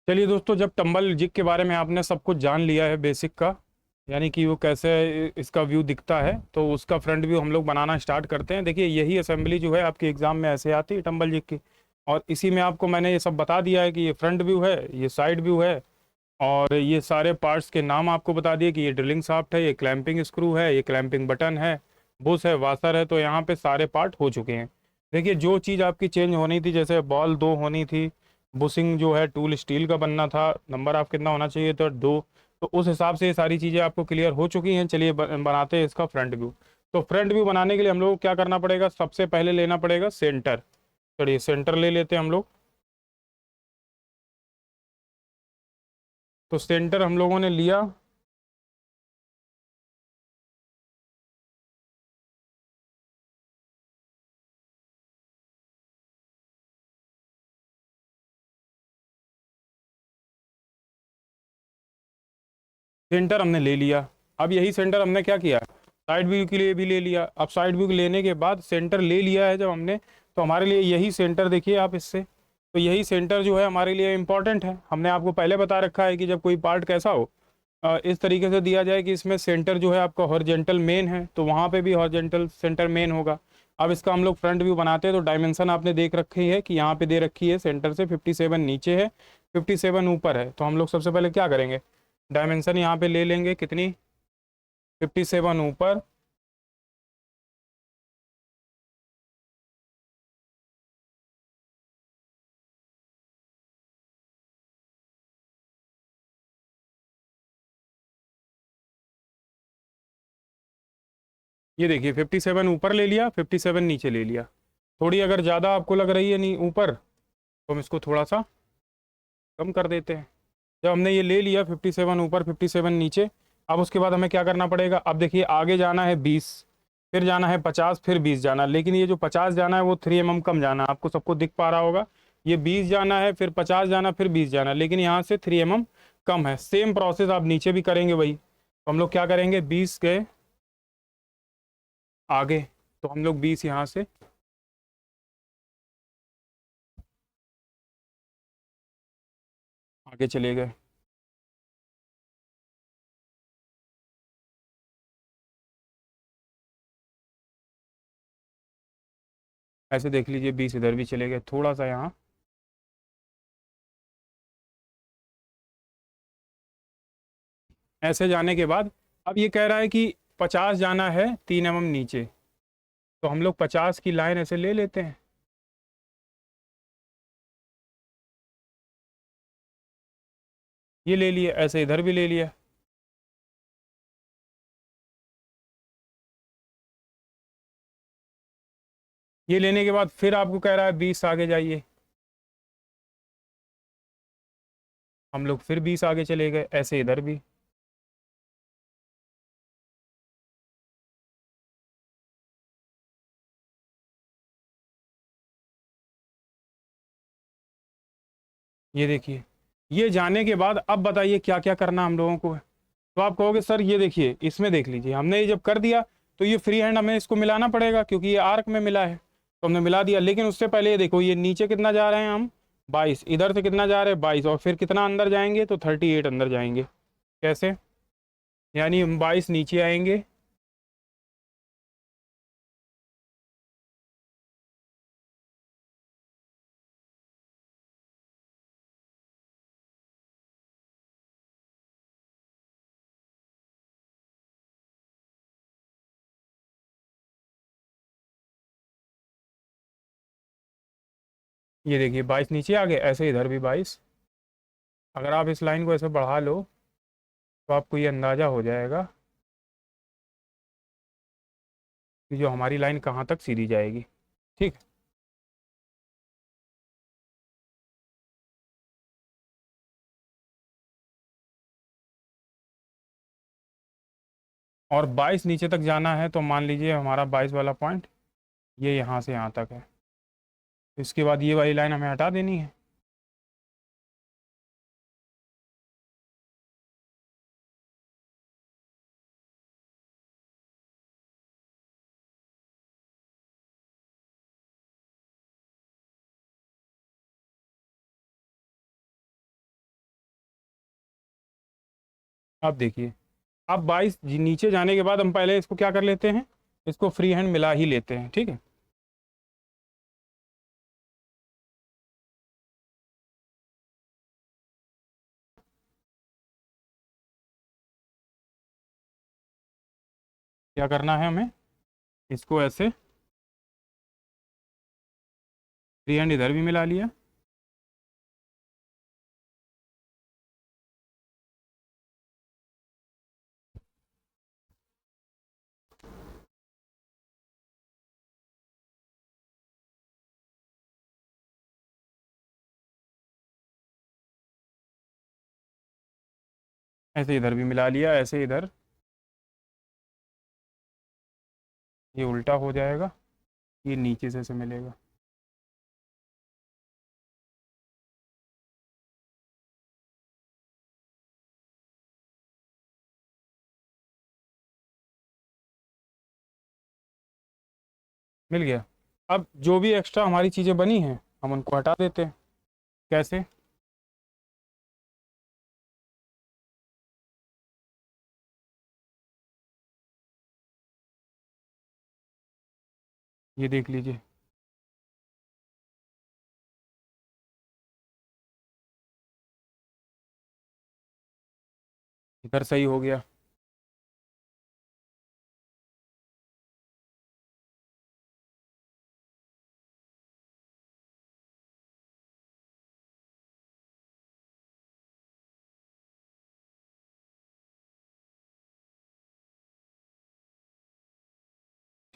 चलिए दोस्तों, जब टम्बल जिग के बारे में आपने सब कुछ जान लिया है बेसिक का, यानी कि वो कैसे इसका व्यू दिखता है, तो उसका फ्रंट व्यू हम लोग बनाना स्टार्ट करते हैं। देखिए, यही असेंबली जो है आपके एग्जाम में ऐसे आती है टम्बल जिग की। और इसी में आपको मैंने ये सब बता दिया है कि ये फ्रंट व्यू है, ये साइड व्यू है, और ये सारे पार्ट्स के नाम आपको बता दिए कि ये ड्रिलिंग शाफ्ट है, ये क्लैंपिंग स्क्रू है, ये क्लैंपिंग बटन है, बुश है, वाशर है। तो यहाँ पे सारे पार्ट हो चुके हैं। देखिए, जो चीज़ आपकी चेंज होनी थी, जैसे बॉल दो होनी थी, बुशिंग जो है टूल स्टील का बनना था, नंबर ऑफ कितना होना चाहिए था, दो। तो उस हिसाब से ये सारी चीज़ें आपको क्लियर हो चुकी हैं। चलिए बनाते हैं इसका फ्रंट व्यू। तो फ्रंट व्यू बनाने के लिए हम लोग को क्या करना पड़ेगा, सबसे पहले लेना पड़ेगा सेंटर। चलिए सेंटर ले लेते हैं हम लोग। तो सेंटर हम लोगों ने लिया। सेंटर हमने ले लिया। अब यही सेंटर हमने क्या किया, साइड व्यू के लिए भी ले लिया। अब साइड व्यू लेने के बाद सेंटर ले लिया है जब हमने, तो हमारे लिए यही सेंटर देखिए आप इससे, तो यही सेंटर जो है हमारे लिए इम्पॉर्टेंट है। हमने आपको पहले बता रखा है कि जब कोई पार्ट कैसा हो, इस तरीके से दिया जाए कि इसमें सेंटर जो है आपका हॉरिजेंटल मेन है, तो वहाँ पे भी हॉरिजेंटल सेंटर मेन होगा। अब इसका हम लोग फ्रंट व्यू बनाते हैं, तो डायमेंशन आपने देख रखी है कि यहाँ पे दे रखी है, सेंटर से 57 नीचे है, 57 ऊपर है। तो हम लोग सबसे पहले क्या करेंगे, डायमेंशन यहाँ पे ले लेंगे, कितनी, 57 ऊपर। ये देखिए 57 ऊपर ले लिया, 57 नीचे ले लिया। थोड़ी अगर ज़्यादा आपको लग रही है नहीं ऊपर, तो हम इसको थोड़ा सा कम कर देते हैं। जब हमने ये ले लिया 57 ऊपर 57 नीचे, अब उसके बाद हमें क्या करना पड़ेगा, अब देखिए आगे जाना है 20, फिर जाना है 50, फिर 20 जाना है। लेकिन ये जो 50 जाना है वो 3 mm कम जाना है, आपको सबको दिख पा रहा होगा। ये 20 जाना है, फिर 50 जाना, फिर 20 जाना है, लेकिन यहाँ से 3 mm कम है। सेम प्रोसेस आप नीचे भी करेंगे वही। तो हम लोग क्या करेंगे, 20 गए आगे, तो हम लोग 20 यहाँ से आगे चले गए। ऐसे देख लीजिए 20 इधर भी चले गए, थोड़ा सा यहाँ। ऐसे जाने के बाद अब ये कह रहा है कि 50 जाना है 3 mm नीचे, तो हम लोग 50 की लाइन ऐसे ले लेते हैं। ये ले लिए, ऐसे इधर भी ले लिया। ये लेने के बाद फिर आपको कह रहा है 20 आगे जाइए, हम लोग फिर 20 आगे चले गए, ऐसे इधर भी। ये देखिए, ये जाने के बाद अब बताइए क्या क्या करना हम लोगों को है। तो आप कहोगे सर ये देखिए, इसमें देख लीजिए, हमने ये जब कर दिया तो ये फ्री हैंड हमें इसको मिलाना पड़ेगा, क्योंकि ये आर्क में मिला है, तो हमने मिला दिया। लेकिन उससे पहले ये देखो, ये नीचे कितना जा रहे हैं हम, 22, इधर से कितना जा रहे हैं 22, और फिर कितना अंदर जाएंगे, तो 38 अंदर जाएंगे। कैसे, यानी हम 22 नीचे आएंगे। ये देखिए 22 नीचे आ गए, ऐसे इधर भी 22। अगर आप इस लाइन को ऐसे बढ़ा लो, तो आपको ये अंदाज़ा हो जाएगा कि जो हमारी लाइन कहाँ तक सीधी जाएगी। ठीक है। और 22 नीचे तक जाना है, तो मान लीजिए हमारा 22 वाला पॉइंट ये यहाँ से यहाँ तक है। इसके बाद ये वाली लाइन हमें हटा देनी है। अब देखिए, अब 22 नीचे जाने के बाद हम पहले इसको क्या कर लेते हैं, इसको फ्री हैंड मिला ही लेते हैं, ठीक है। क्या करना है हमें, इसको ऐसे फ्री हैंड इधर भी मिला लिया, ऐसे इधर भी मिला लिया, ऐसे इधर, ये उल्टा हो जाएगा, ये नीचे से मिलेगा। मिल गया। अब जो भी एक्स्ट्रा हमारी चीज़ें बनी हैं हम उनको हटा देते हैं। कैसे, ये देख लीजिए, इधर सही हो गया।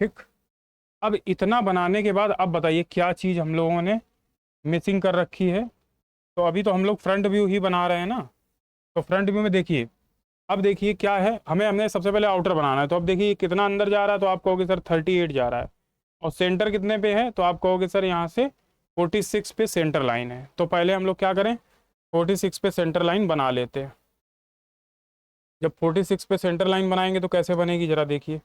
ठीक। अब इतना बनाने के बाद अब बताइए क्या चीज़ हम लोगों ने मिसिंग कर रखी है। तो अभी तो हम लोग फ्रंट व्यू ही बना रहे हैं ना, तो फ्रंट व्यू में देखिए, अब देखिए क्या है, हमने सबसे पहले आउटर बनाना है। तो अब देखिए कितना अंदर जा रहा है, तो आप कहोगे सर 38 जा रहा है, और सेंटर कितने पे है, तो आप कहोगे सर यहाँ से 46 पे सेंटर लाइन है। तो पहले हम लोग क्या करें, 46 पे सेंटर लाइन बना लेते हैं। जब 46 पे सेंटर लाइन बनाएंगे तो कैसे बनेगी जरा देखिए,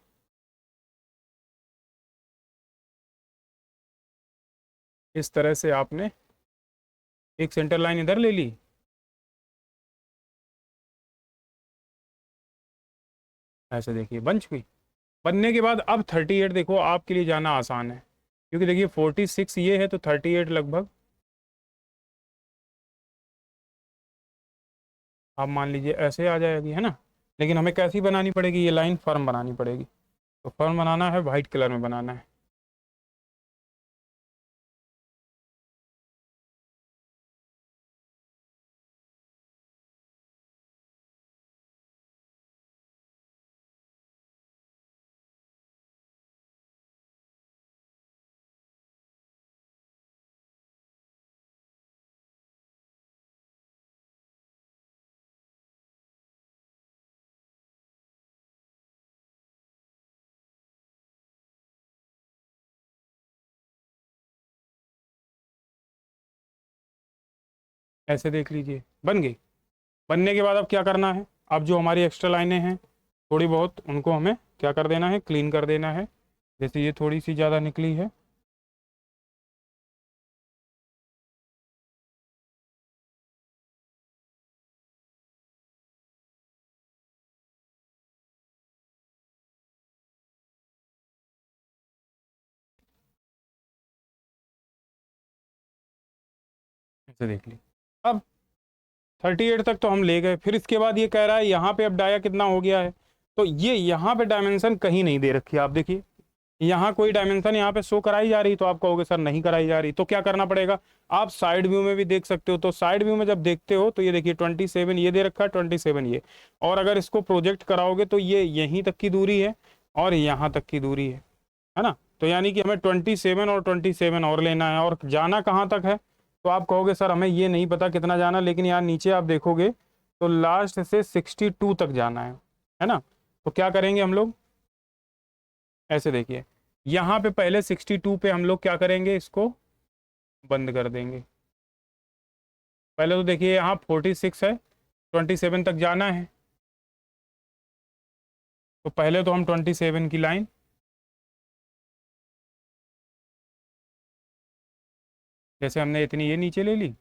इस तरह से आपने एक सेंटर लाइन इधर ले ली, ऐसे देखिए बन चुकी। बनने के बाद अब 38 देखो आपके लिए जाना आसान है, क्योंकि देखिए 46 ये है तो 38 लगभग आप मान लीजिए ऐसे आ जाएगी, है ना। लेकिन हमें कैसी बनानी पड़ेगी, ये लाइन फर्म बनानी पड़ेगी। तो फर्म बनाना है, वाइट कलर में बनाना है। ऐसे देख लीजिए बन गई। बनने के बाद अब क्या करना है, अब जो हमारी एक्स्ट्रा लाइनें हैं थोड़ी बहुत उनको हमें क्या कर देना है, क्लीन कर देना है। जैसे ये थोड़ी सी ज़्यादा निकली है, ऐसे देख ली। अब 38 तक तो हम ले गए, फिर इसके बाद ये कह रहा है यहाँ पे अब डाया कितना हो गया है। तो ये यहाँ पे डायमेंशन कहीं नहीं दे रखी है, आप देखिए यहाँ कोई डायमेंशन यहाँ पे शो कराई जा रही, तो आप कहोगे सर नहीं कराई जा रही, तो क्या करना पड़ेगा। आप साइड व्यू में भी देख सकते हो, तो साइड व्यू में जब देखते हो तो ये देखिए 27 ये दे रखा है, 27 ये, और अगर इसको प्रोजेक्ट कराओगे तो ये यहीं तक की दूरी है और यहाँ तक की दूरी है ना। तो यानी कि हमें 27 और 27 और लेना है, और जाना कहाँ तक है। तो आप कहोगे सर हमें ये नहीं पता कितना जाना, लेकिन यहाँ नीचे आप देखोगे तो लास्ट से 62 तक जाना है ना। तो क्या करेंगे हम लोग, ऐसे देखिए, यहाँ पे पहले 62 पे हम लोग क्या करेंगे, इसको बंद कर देंगे। पहले तो देखिए यहाँ 46 है, 27 तक जाना है, तो पहले तो हम 27 की लाइन, जैसे हमने इतनी ये नीचे ले ली,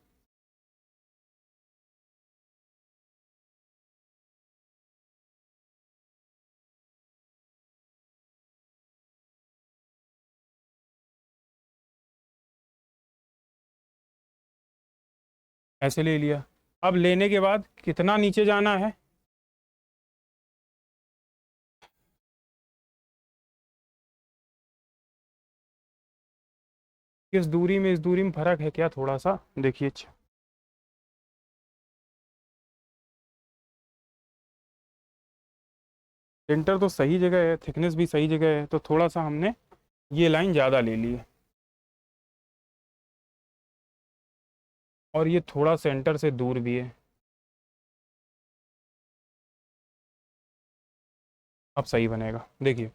ऐसे ले लिया। अब लेने के बाद कितना नीचे जाना है, किस दूरी में, इस दूरी में फर्क है क्या थोड़ा सा, देखिए। अच्छा, सेंटर तो सही जगह है, थिकनेस भी सही जगह है, तो थोड़ा सा हमने ये लाइन ज़्यादा ले ली है, और ये थोड़ा सेंटर से दूर भी है। अब सही बनेगा, देखिए।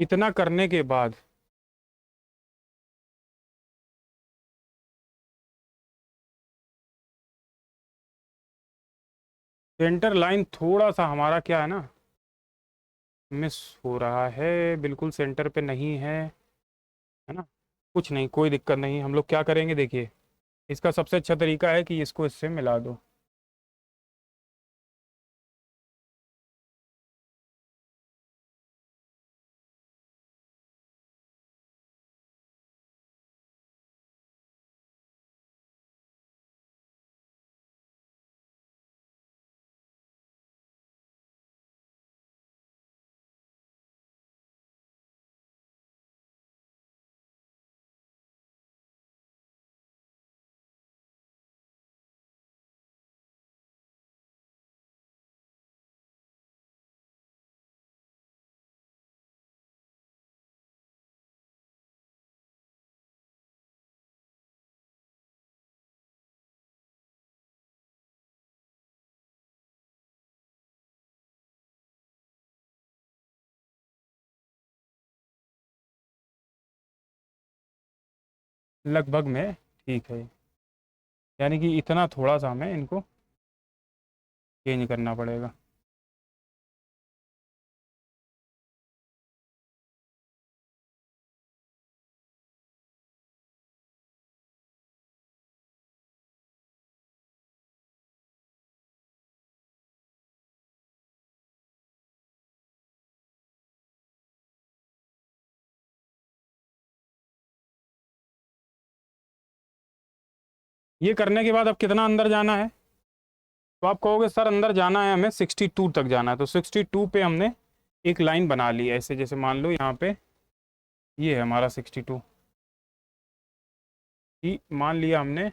इतना करने के बाद सेंटर लाइन थोड़ा सा हमारा क्या है ना, मिस हो रहा है, बिल्कुल सेंटर पे नहीं है ना। कुछ नहीं, कोई दिक्कत नहीं, हम लोग क्या करेंगे देखिए, इसका सबसे अच्छा तरीका है कि इसको इससे मिला दो। लगभग में ठीक है, यानी कि इतना थोड़ा सा हमें इनको चेंज करना पड़ेगा। ये करने के बाद अब कितना अंदर जाना है, तो आप कहोगे सर अंदर जाना है हमें 62 तक जाना है, तो 62 पे हमने एक लाइन बना ली है ऐसे, जैसे मान लो यहाँ पे ये है हमारा 62, ही मान लिया हमने।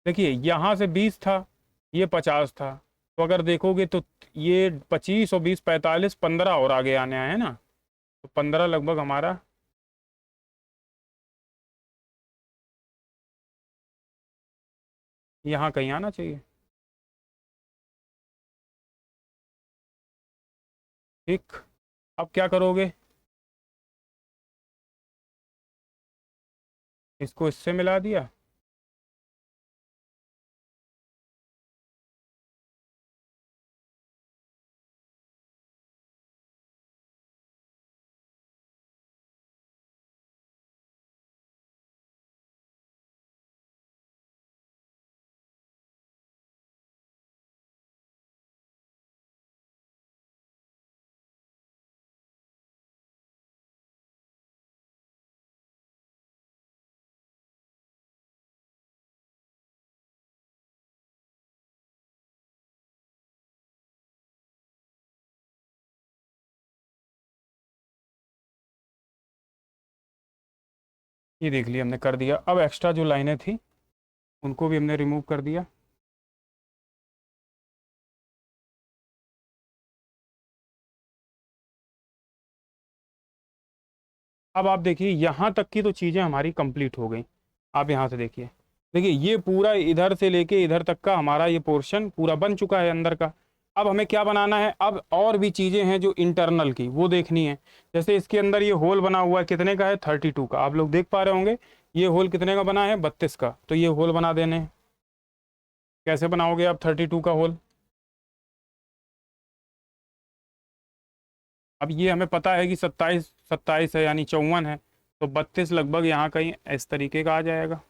देखिए यहाँ से 20 था, ये 50 था, तो अगर देखोगे तो ये 25 और 20 45, 15 और आगे आने आए हैं ना, तो 15 लगभग हमारा यहाँ कहीं आना चाहिए। ठीक, अब क्या करोगे, इसको इससे मिला दिया। ये देख लिया हमने, कर दिया। अब एक्स्ट्रा जो लाइनें थी उनको भी हमने रिमूव कर दिया। अब आप देखिए यहाँ तक की तो चीज़ें हमारी कंप्लीट हो गई। आप यहाँ से देखिए, देखिए ये पूरा इधर से लेके इधर तक का हमारा ये पोर्शन पूरा बन चुका है अंदर का। अब हमें क्या बनाना है, अब और भी चीज़ें हैं जो इंटरनल की वो देखनी है। जैसे इसके अंदर ये होल बना हुआ है, कितने का है, 32 का, आप लोग देख पा रहे होंगे। ये होल कितने का बना है, 32 का, तो ये होल बना देने हैं। कैसे बनाओगे आप 32 का होल, अब ये हमें पता है कि 27 27 है, यानी 54 है, तो 32 लगभग यहाँ कहीं इस तरीके का आ जाएगा।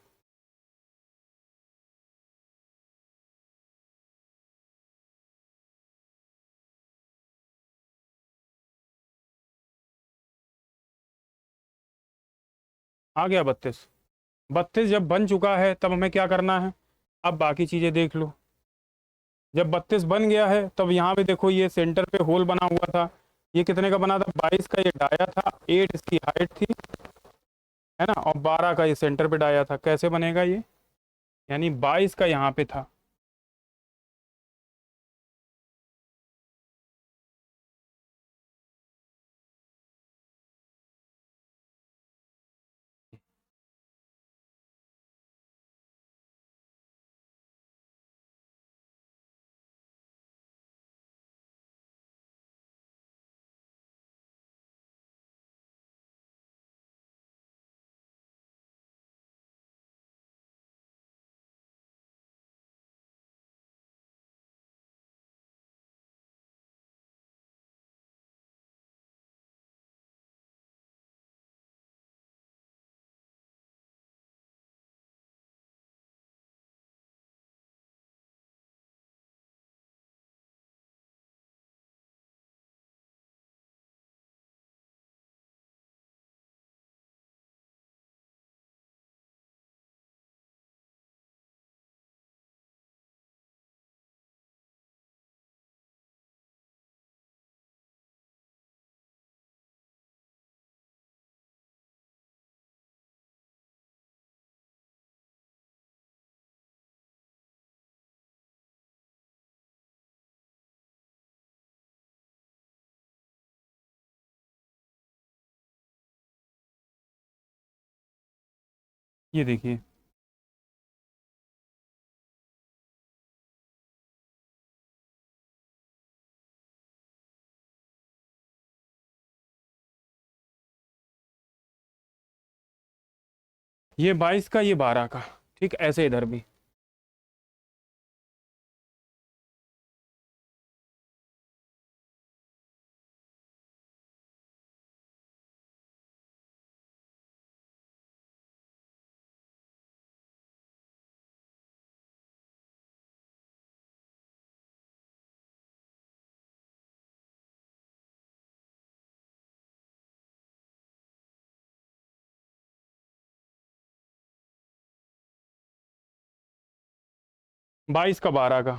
आ गया 32। 32 जब बन चुका है तब हमें क्या करना है, अब बाकी चीज़ें देख लो। जब 32 बन गया है तब यहाँ पे देखो ये सेंटर पे होल बना हुआ था, ये कितने का बना था, 22 का ये डाया था, 8 इसकी हाइट थी, है ना, और 12 का ये सेंटर पे डाया था। कैसे बनेगा ये, यानी 22 का यहाँ पे था। ये देखिए, ये 22 का, ये 12 का, ठीक, ऐसे इधर भी। बाईस का 12 का,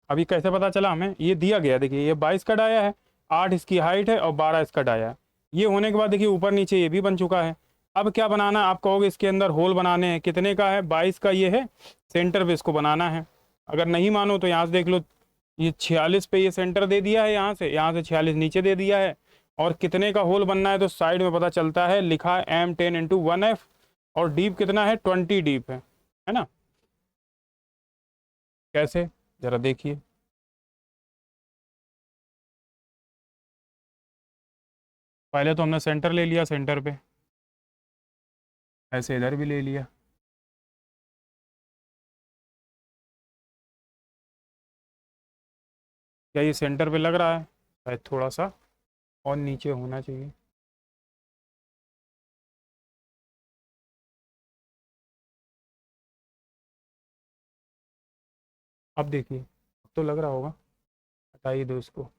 अभी कैसे पता चला हमें, ये दिया गया, देखिए ये 22 का डाया है, 8 इसकी हाइट है और 12 इसका डाया है। ये होने के बाद देखिए ऊपर नीचे ये भी बन चुका है। अब क्या बनाना है, आप कहोगे इसके अंदर होल बनाने हैं, कितने का है, 22 का ये है, सेंटर पे इसको बनाना है। अगर नहीं मानो तो यहाँ से देख लो, ये 46 पे ये सेंटर दे दिया है, यहाँ से 46 नीचे दे दिया है। और कितने का होल बनना है तो साइड में पता चलता है, लिखा है M10 × 1F, और डीप कितना है, 20 डीप है ना। कैसे, जरा देखिए। पहले तो हमने सेंटर ले लिया, सेंटर पे ऐसे इधर भी ले लिया। क्या ये सेंटर पे लग रहा है, शायद थोड़ा सा और नीचे होना चाहिए। अब देखिए, अब तो लग रहा होगा, हटाइए दो इसको।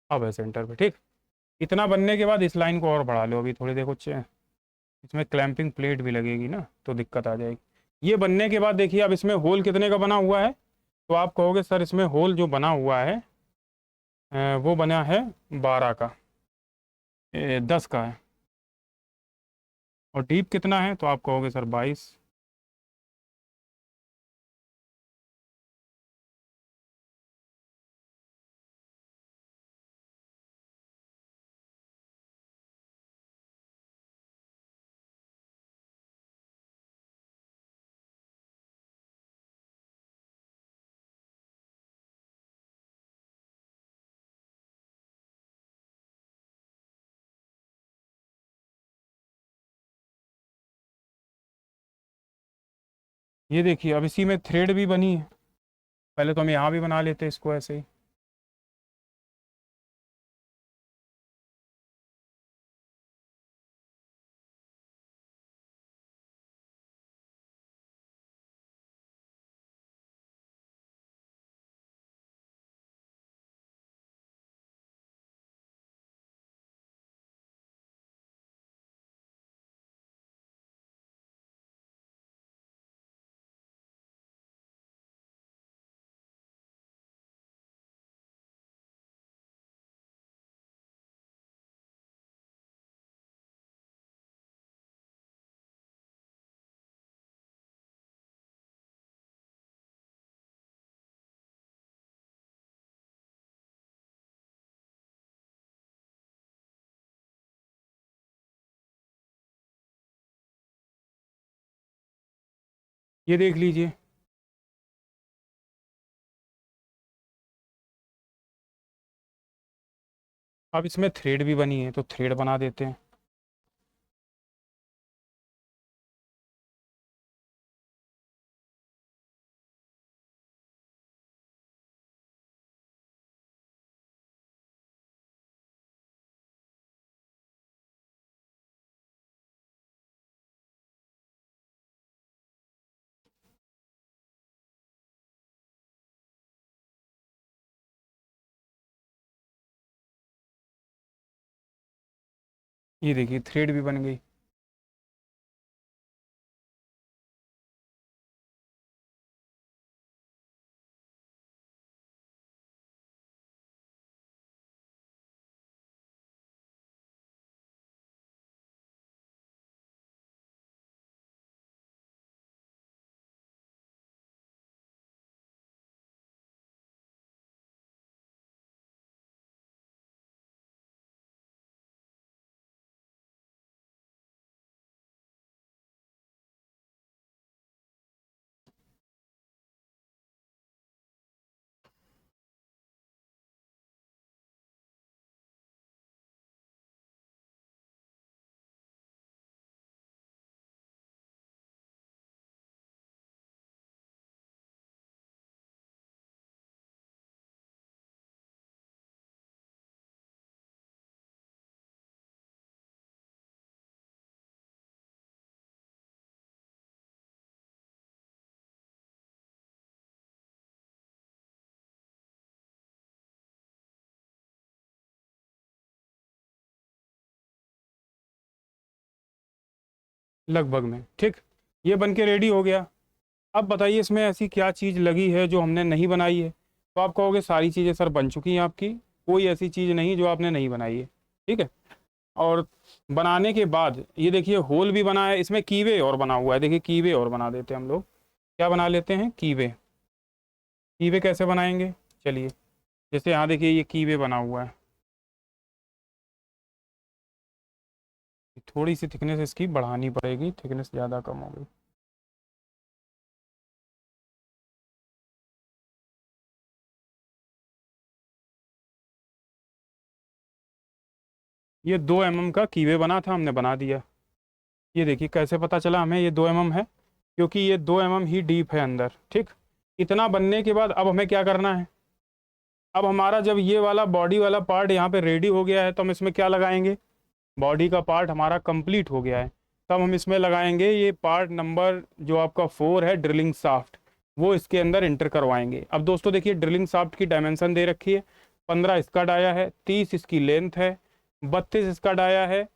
अब है सेंटर पे, ठीक। इतना बनने के बाद इस लाइन को और बढ़ा लो, अभी थोड़ी देखो इसमें क्लैंपिंग प्लेट भी लगेगी ना, तो दिक्कत आ जाएगी। ये बनने के बाद देखिए, अब इसमें होल कितने का बना हुआ है, तो आप कहोगे सर इसमें होल जो बना हुआ है वो बना है 12 का, 10 का है। और डीप कितना है, तो आप कहोगे सर 22। ये देखिए, अब इसी में थ्रेड भी बनी है। पहले तो हम यहाँ भी बना लेते इसको ऐसे ही। ये देख लीजिए। अब इसमें थ्रेड भी बनी है तो थ्रेड बना देते हैं। ये देखिए थ्रेड भी बन गई। लगभग में ठीक। ये बन के रेडी हो गया। अब बताइए इसमें ऐसी क्या चीज़ लगी है जो हमने नहीं बनाई है। तो आप कहोगे सारी चीज़ें सर बन चुकी हैं आपकी, कोई ऐसी चीज़ नहीं जो आपने नहीं बनाई है। ठीक है। और बनाने के बाद ये देखिए होल भी बना है, इसमें कीवे और बना हुआ है। देखिए कीवे और बना देते हैं हम लोग। क्या बना लेते हैं, कीवे। कीवे कैसे बनाएंगे, चलिए। जैसे यहाँ देखिए ये कीवे बना हुआ है। थोड़ी सी थिकनेस इसकी बढ़ानी पड़ेगी, थिकनेस ज़्यादा कम हो गई। ये 2 mm का कीवे बना था, हमने बना दिया। ये देखिए कैसे पता चला हमें ये 2 mm है, क्योंकि ये 2 mm ही डीप है अंदर। ठीक। इतना बनने के बाद अब हमें क्या करना है। अब हमारा जब ये वाला बॉडी वाला पार्ट यहाँ पे रेडी हो गया है तो हम इसमें क्या लगाएंगे। बॉडी का पार्ट हमारा कंप्लीट हो गया है, तब हम इसमें लगाएंगे ये पार्ट नंबर जो आपका 4 है, ड्रिलिंग शाफ्ट। वो इसके अंदर इंटर करवाएंगे। अब दोस्तों देखिए ड्रिलिंग शाफ्ट की डायमेंशन दे रखी है। 15 इसका डाया है, 30 इसकी लेंथ है, 32 इसका डाया है,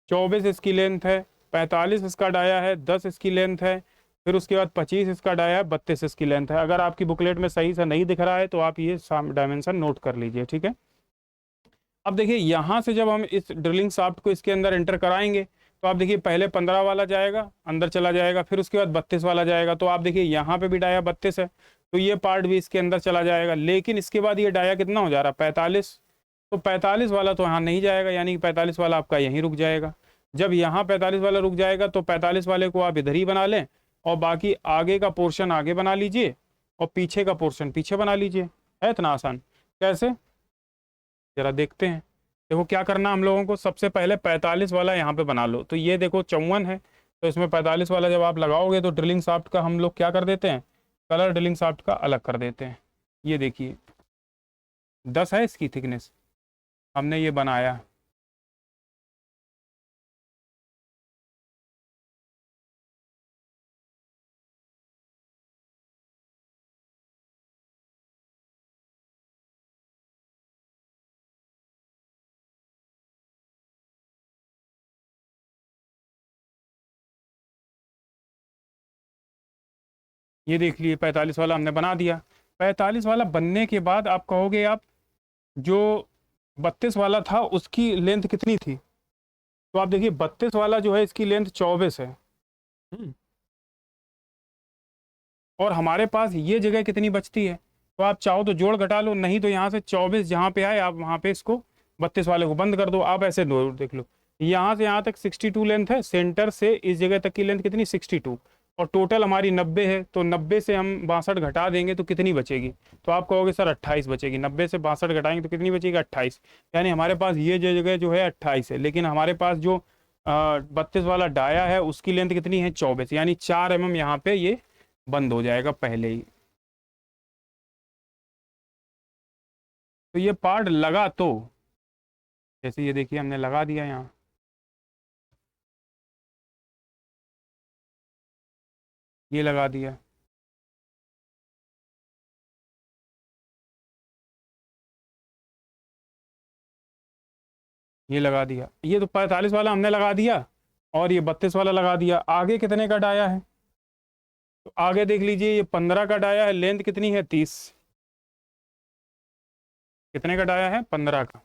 24 इसकी लेंथ है, 45 इसका डाया है, 10 इसकी लेंथ है, फिर उसके बाद 25 इसका डाया है, 32 इसकी लेंथ है। अगर आपकी बुकलेट में सही से नहीं दिख रहा है तो आप ये डायमेंशन नोट कर लीजिए। ठीक है। अब देखिए यहाँ से जब हम इस ड्रिलिंग शाफ्ट को इसके अंदर एंटर कराएंगे तो आप देखिए पहले 15 वाला जाएगा, अंदर चला जाएगा, फिर उसके बाद 32 वाला जाएगा। तो आप देखिए यहाँ पे भी डाया 32 है, तो ये पार्ट भी इसके अंदर चला जाएगा। लेकिन इसके बाद ये डाया कितना हो जा रहा है, 45। तो 45 वाला तो यहाँ नहीं जाएगा, यानी कि 45 वाला आपका यहीं रुक जाएगा। जब यहाँ 45 वाला रुक जाएगा तो 45 वाले को आप इधर ही बना लें, और बाकी आगे का पोर्शन आगे बना लीजिए और पीछे का पोर्शन पीछे बना लीजिए। है इतना आसान। कैसे, जरा देखते हैं। देखो क्या करना हम लोगों को, सबसे पहले 45 वाला यहाँ पे बना लो। तो ये देखो 54 है, तो इसमें 45 वाला जब आप लगाओगे तो ड्रिलिंग शाफ्ट का हम लोग क्या कर देते हैं, कलर ड्रिलिंग शाफ्ट का अलग कर देते हैं। ये देखिए 10 है इसकी थिकनेस, हमने ये बनाया। ये देख लिए 45 वाला हमने बना दिया। 45 वाला बनने के बाद आप कहोगे आप जो 32 वाला था उसकी लेंथ कितनी थी। तो आप देखिए 32 वाला जो है इसकी लेंथ 24 है। हम्म। और हमारे पास ये जगह कितनी बचती है, तो आप चाहो तो जोड़ घटा लो, नहीं तो यहाँ से 24 जहाँ पे आए आप वहाँ पे इसको 32 वाले को बंद कर दो। आप ऐसे दो देख लो, यहाँ से यहाँ तक 62 लेंथ है, सेंटर से इस जगह तक की लेंथ कितनी 62। और टोटल हमारी 90 है, तो 90 से हम 62 घटा देंगे तो कितनी बचेगी? तो आप कहोगे सर 28 बचेगी। 90 से 62 घटाएंगे तो कितनी बचेगी? 28। यानी हमारे पास ये जो जगह जो है 28 है, लेकिन हमारे पास जो 32 वाला डाया है उसकी लेंथ कितनी है? 24। यानी 4 mm यहाँ पे ये बंद हो जाएगा पहले ही। तो ये पार्ट लगा तो, जैसे ये देखिए हमने लगा दिया यहाँ, ये लगा दिया, ये लगा दिया, ये तो 45 वाला हमने लगा दिया और ये 32 वाला लगा दिया। आगे कितने का डाया है? तो आगे देख लीजिए, ये 15 का डाया है, लेंथ कितनी है? 30। कितने का डाया है? 15 का।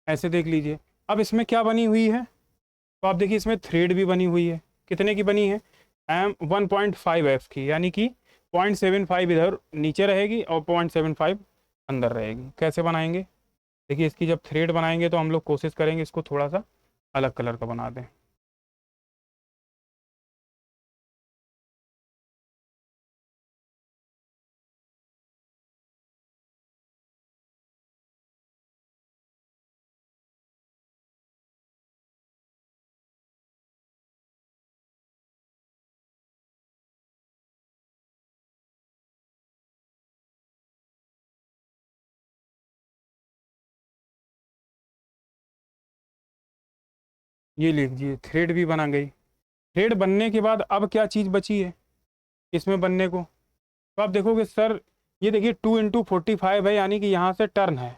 ऐसे देख लीजिए। अब इसमें क्या बनी हुई है? तो आप देखिए इसमें थ्रेड भी बनी हुई है। कितने की बनी है? M1.5F की, यानी कि 0.75 इधर नीचे रहेगी और 0.75 अंदर रहेगी। कैसे बनाएंगे? देखिए इसकी जब थ्रेड बनाएंगे तो हम लोग कोशिश करेंगे इसको थोड़ा सा अलग कलर का बना दें। ये लीजिए थ्रेड भी बना गई। थ्रेड बनने के बाद अब क्या चीज़ बची है इसमें बनने को? तो आप देखोगे सर, ये देखिए 2 × 45 है, यानी कि यहाँ से टर्न है।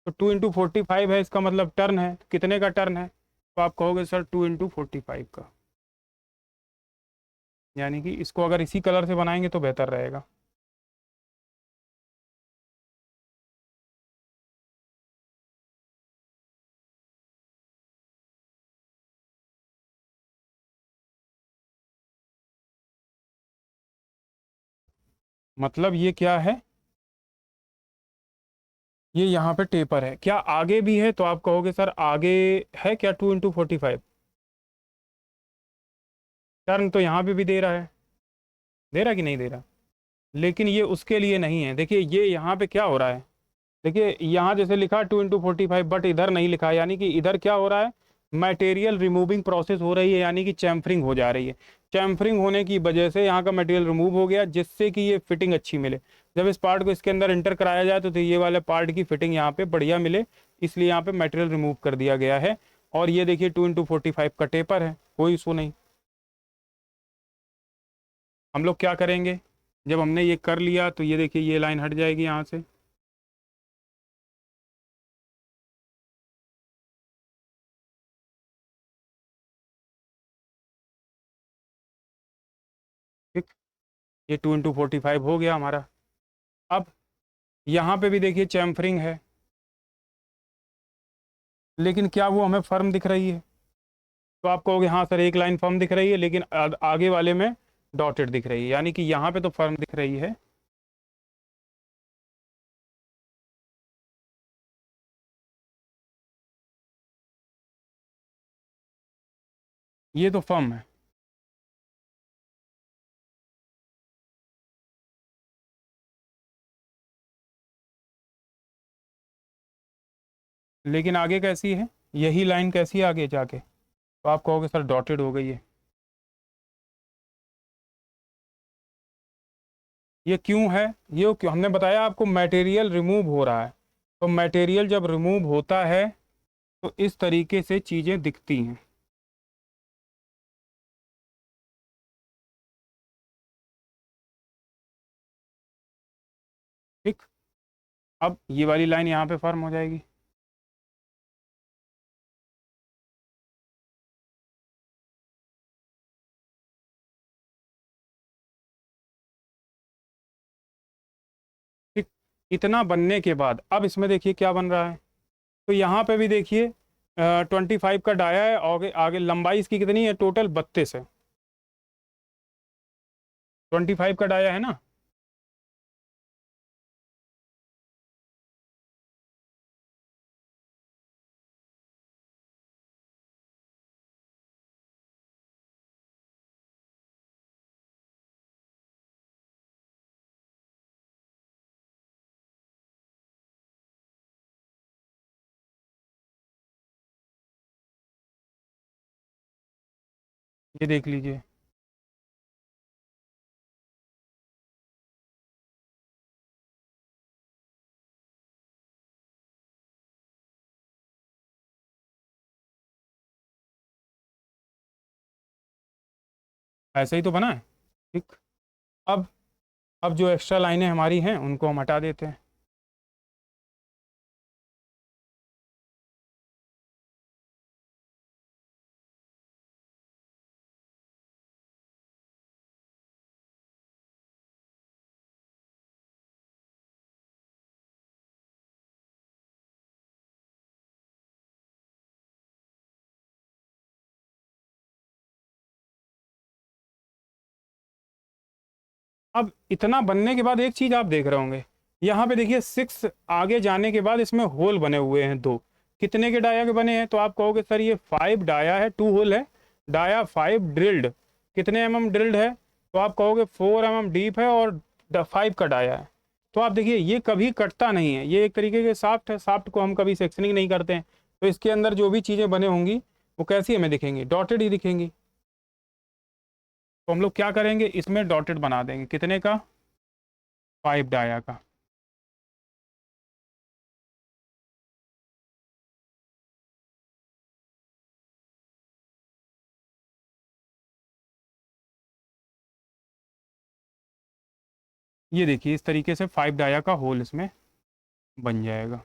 तो 2 × 45 है, इसका मतलब टर्न है। कितने का टर्न है? तो आप कहोगे सर 2 × 45 का। यानी कि इसको अगर इसी कलर से बनाएंगे तो बेहतर रहेगा। मतलब ये क्या है? ये यहाँ पे टेपर है, क्या आगे भी है? तो आप कहोगे सर आगे है क्या 2 × 45? टर्न तो यहाँ पे भी दे रहा है, दे रहा कि नहीं दे रहा? लेकिन ये उसके लिए नहीं है। देखिए ये यहाँ पे क्या हो रहा है, देखिए यहाँ जैसे लिखा 2 × 45, बट इधर नहीं लिखा है। यानी कि इधर क्या हो रहा है? मटेरियल रिमूविंग प्रोसेस हो रही है, यानी कि चैम्फरिंग हो जा रही है। चैम्फरिंग होने की वजह से यहाँ का मटेरियल रिमूव हो गया, जिससे कि ये फिटिंग अच्छी मिले। जब इस पार्ट को इसके अंदर इंटर कराया जाए तो ये वाले पार्ट की फिटिंग यहाँ पे बढ़िया मिले, इसलिए यहाँ पे मटेरियल रिमूव कर दिया गया है। और ये देखिए 2 × 45 का टेपर है, कोई इशू नहीं। हम लोग क्या करेंगे, जब हमने ये कर लिया तो ये देखिए ये लाइन हट जाएगी यहाँ से। ठीक, ये 2 × 45 हो गया हमारा। अब यहाँ पे भी देखिए चैम्फरिंग है, लेकिन क्या वो हमें फर्म दिख रही है? तो आप कहोगे हाँ सर एक लाइन फर्म दिख रही है, लेकिन आगे वाले में डॉटेड दिख रही है। यानी कि यहाँ पे तो फर्म दिख रही है, ये तो फर्म है। लेकिन आगे कैसी है? यही लाइन कैसी है आगे जाके? तो आप कहोगे सर डॉटेड हो गई है। ये क्यों है? ये क्यों? हमने बताया आपको मटेरियल रिमूव हो रहा है। तो मटेरियल जब रिमूव होता है तो इस तरीके से चीज़ें दिखती हैं। ठीक। अब ये वाली लाइन यहाँ पे फॉर्म हो जाएगी। ठीक। इतना बनने के बाद अब इसमें देखिए क्या बन रहा है। तो यहाँ पे भी देखिए 25 का डाया है, आगे आगे लंबाई इसकी कितनी है, टोटल 32 है। 25 का डाया है ना। ये देख लीजिए। ऐसे ही तो बना है। ठीक। अब अब जो एक्स्ट्रा लाइनें हमारी हैं उनको हम हटा देते हैं। अब इतना बनने के बाद एक चीज आप देख रहे होंगे, यहाँ पे देखिए 6 आगे जाने के बाद इसमें होल बने हुए हैं दो। कितने के डाया के बने हैं, तो आप कहोगे सर ये 5 डाया है, 2 होल है, डाया 5 ड्रिल्ड। कितने ड्रिल्ड है, तो आप कहोगे 4 डीप है और 5 का डाया है। तो आप देखिए ये कभी कटता नहीं है, ये एक तरीके के साफ्ट है, साफ्ट को हम कभी सेक्शनिंग नहीं करते हैं। तो इसके अंदर जो भी चीज़ें बने होंगी वो कैसी हमें दिखेंगी, डॉटेड ही दिखेंगी। तो हम लोग क्या करेंगे, इसमें डॉटेड बना देंगे, कितने का, 5 डाया का। ये देखिए इस तरीके से 5 डाया का होल इसमें बन जाएगा।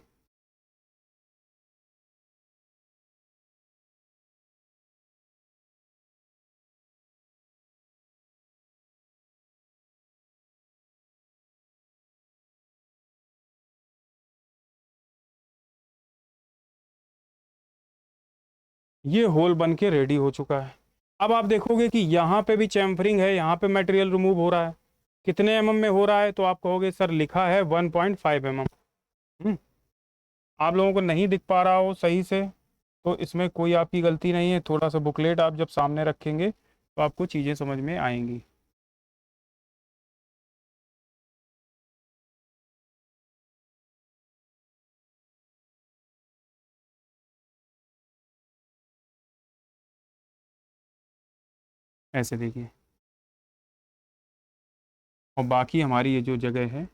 ये होल बन के रेडी हो चुका है। अब आप देखोगे कि यहाँ पे भी चैम्फरिंग है, यहाँ पे मटेरियल रिमूव हो रहा है। कितने में हो रहा है, तो आप कहोगे सर लिखा है 1.5 आप लोगों को नहीं दिख पा रहा हो सही से, तो इसमें कोई आपकी गलती नहीं है। थोड़ा सा बुकलेट आप जब सामने रखेंगे तो आपको चीज़ें समझ में आएंगी। ऐसे देखिए। और बाकी हमारी ये जो जगह है,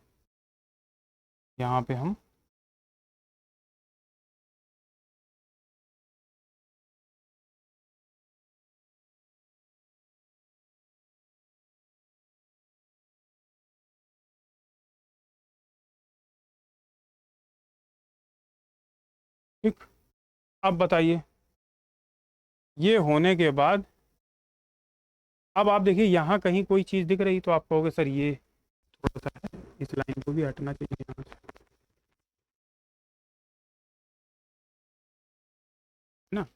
यहाँ पे हम ठीक। अब बताइए, ये होने के बाद अब आप देखिए यहाँ कहीं कोई चीज़ दिख रही, तो आप कहोगे सर ये थोड़ा सा है, इस लाइन को भी हटना चाहिए यहाँ से, है ना।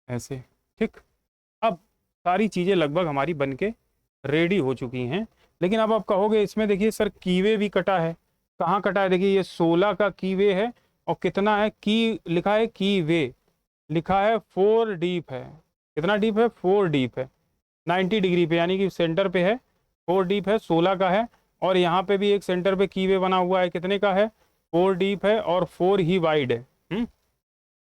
ऐसे। ठीक। अब सारी चीज़ें लगभग हमारी बन के रेडी हो चुकी हैं। लेकिन अब आप कहोगे इसमें देखिए सर कीवे भी कटा है। कहाँ कटा है, देखिए ये 16 का कीवे है। और कितना है की, लिखा है कीवे, लिखा है 4 डीप है। कितना डीप है, 4 डीप है, 90 डिग्री पे, यानी कि सेंटर पे है। 4 डीप है, 16 का है। और यहाँ पे भी एक सेंटर पे कीवे बना हुआ है, कितने का है, 4 डीप है और 4 ही वाइड है।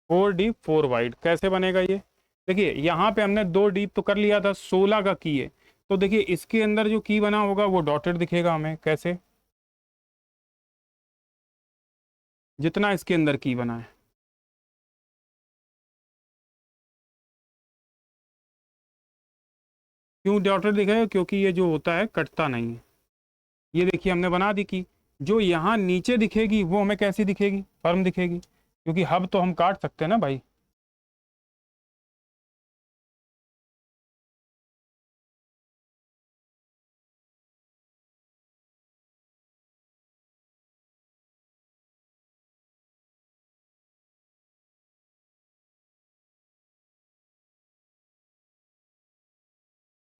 4 डीप 4 वाइड कैसे बनेगा ये, देखिए यहाँ पे हमने 2 डीप तो कर लिया था, 16 का की है। तो देखिए इसके अंदर जो की बना होगा वो डॉटेड दिखेगा हमें, कैसे, जितना इसके अंदर की बना है। क्यों डॉटेड दिखेगा? क्योंकि ये जो होता है कटता नहीं है। ये देखिए हमने बना दी की जो यहाँ नीचे दिखेगी वो हमें कैसी दिखेगी? फर्म दिखेगी, क्योंकि हब तो हम काट सकते हैं ना भाई।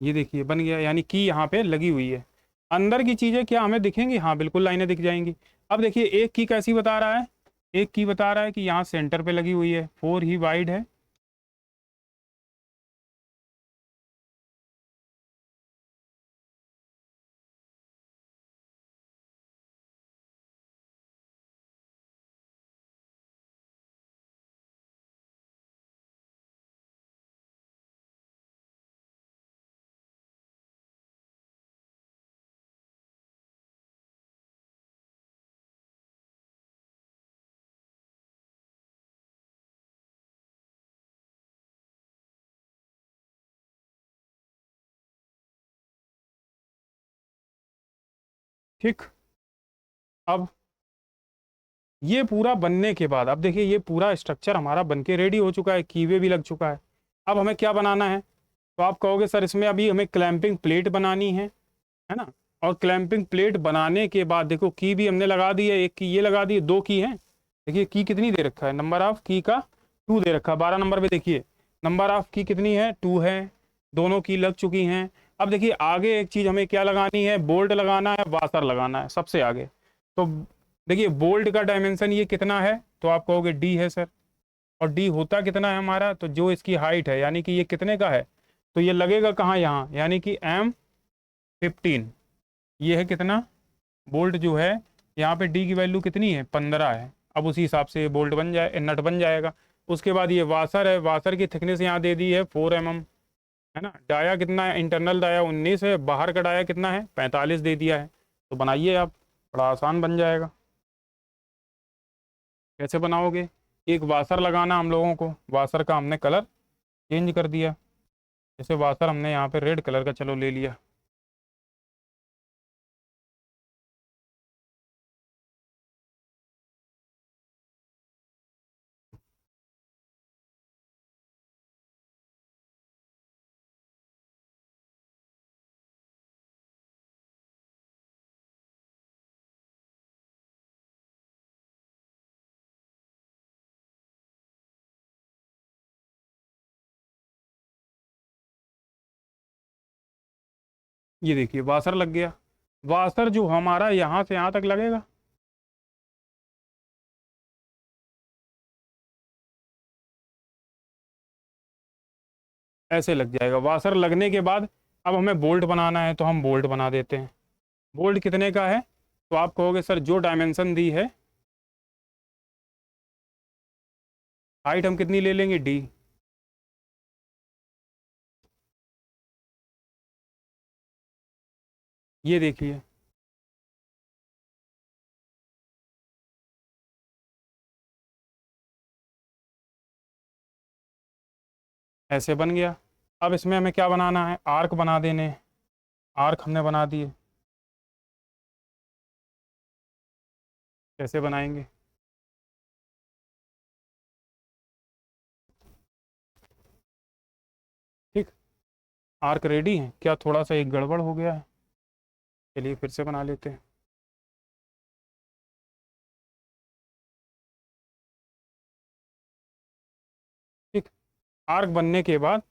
ये देखिए बन गया, यानी की यहाँ पे लगी हुई है। अंदर की चीजें क्या हमें दिखेंगी? हाँ बिल्कुल, लाइनें दिख जाएंगी। अब देखिए एक की कैसी बता रहा है? एक की बता रहा है कि यहाँ सेंटर पे लगी हुई है, 4 ही वाइड है। ठीक। अब ये पूरा बनने के बाद, अब देखिए ये पूरा स्ट्रक्चर हमारा बन के रेडी हो चुका है, कीवे भी लग चुका है। अब हमें क्या बनाना है? तो आप कहोगे सर इसमें अभी हमें क्लैंपिंग प्लेट बनानी है ना। और क्लैंपिंग प्लेट बनाने के बाद देखो की भी हमने लगा दी है, एक की ये लगा दी है, दो की है। देखिए की कितनी दे रखा है? नंबर ऑफ की का 2 दे रखा है। 12 नंबर पे देखिए नंबर ऑफ की कितनी है? 2 है। दोनों की लग चुकी हैं। अब देखिए आगे एक चीज हमें क्या लगानी है? बोल्ट लगाना है, वाशर लगाना है सबसे आगे। तो देखिए बोल्ट का डायमेंशन ये कितना है? तो आप कहोगे डी है सर। और डी होता कितना है हमारा? तो जो इसकी हाइट है, यानी कि ये कितने का है? तो ये लगेगा कहाँ? यहाँ, यानी कि M15। ये है कितना? बोल्ट जो है यहाँ पे डी की वैल्यू कितनी है? 15 है। अब उसी हिसाब से ये बोल्ट बन जाए, नट बन जाएगा। उसके बाद ये वाशर है, वाशर की थिकनेस यहाँ दे दी है 4 mm, है ना। डाया कितना है? इंटरनल डाया 19 है, बाहर का डाया कितना है? 45 दे दिया है। तो बनाइए आप, बड़ा आसान बन जाएगा। कैसे बनाओगे? एक वाशर लगाना हम लोगों को, वाशर का हमने कलर चेंज कर दिया। जैसे वाशर हमने यहाँ पे रेड कलर का चलो ले लिया। ये देखिए वाशर लग गया। वाशर जो हमारा यहाँ से यहाँ तक लगेगा, ऐसे लग जाएगा। वाशर लगने के बाद अब हमें बोल्ट बनाना है, तो हम बोल्ट बना देते हैं। बोल्ट कितने का है? तो आप कहोगे सर जो डायमेंशन दी है, हाइट हम कितनी ले लेंगे? डी। ये देखिए ऐसे बन गया। अब इसमें हमें क्या बनाना है? आर्क बना देने हैं। आर्क हमने बना दिए। कैसे बनाएंगे? ठीक। आर्क रेडी है क्या? थोड़ा सा एक गड़बड़ हो गया है, चलिए फिर से बना लेते हैं। ठीक। आर्क बनने के बाद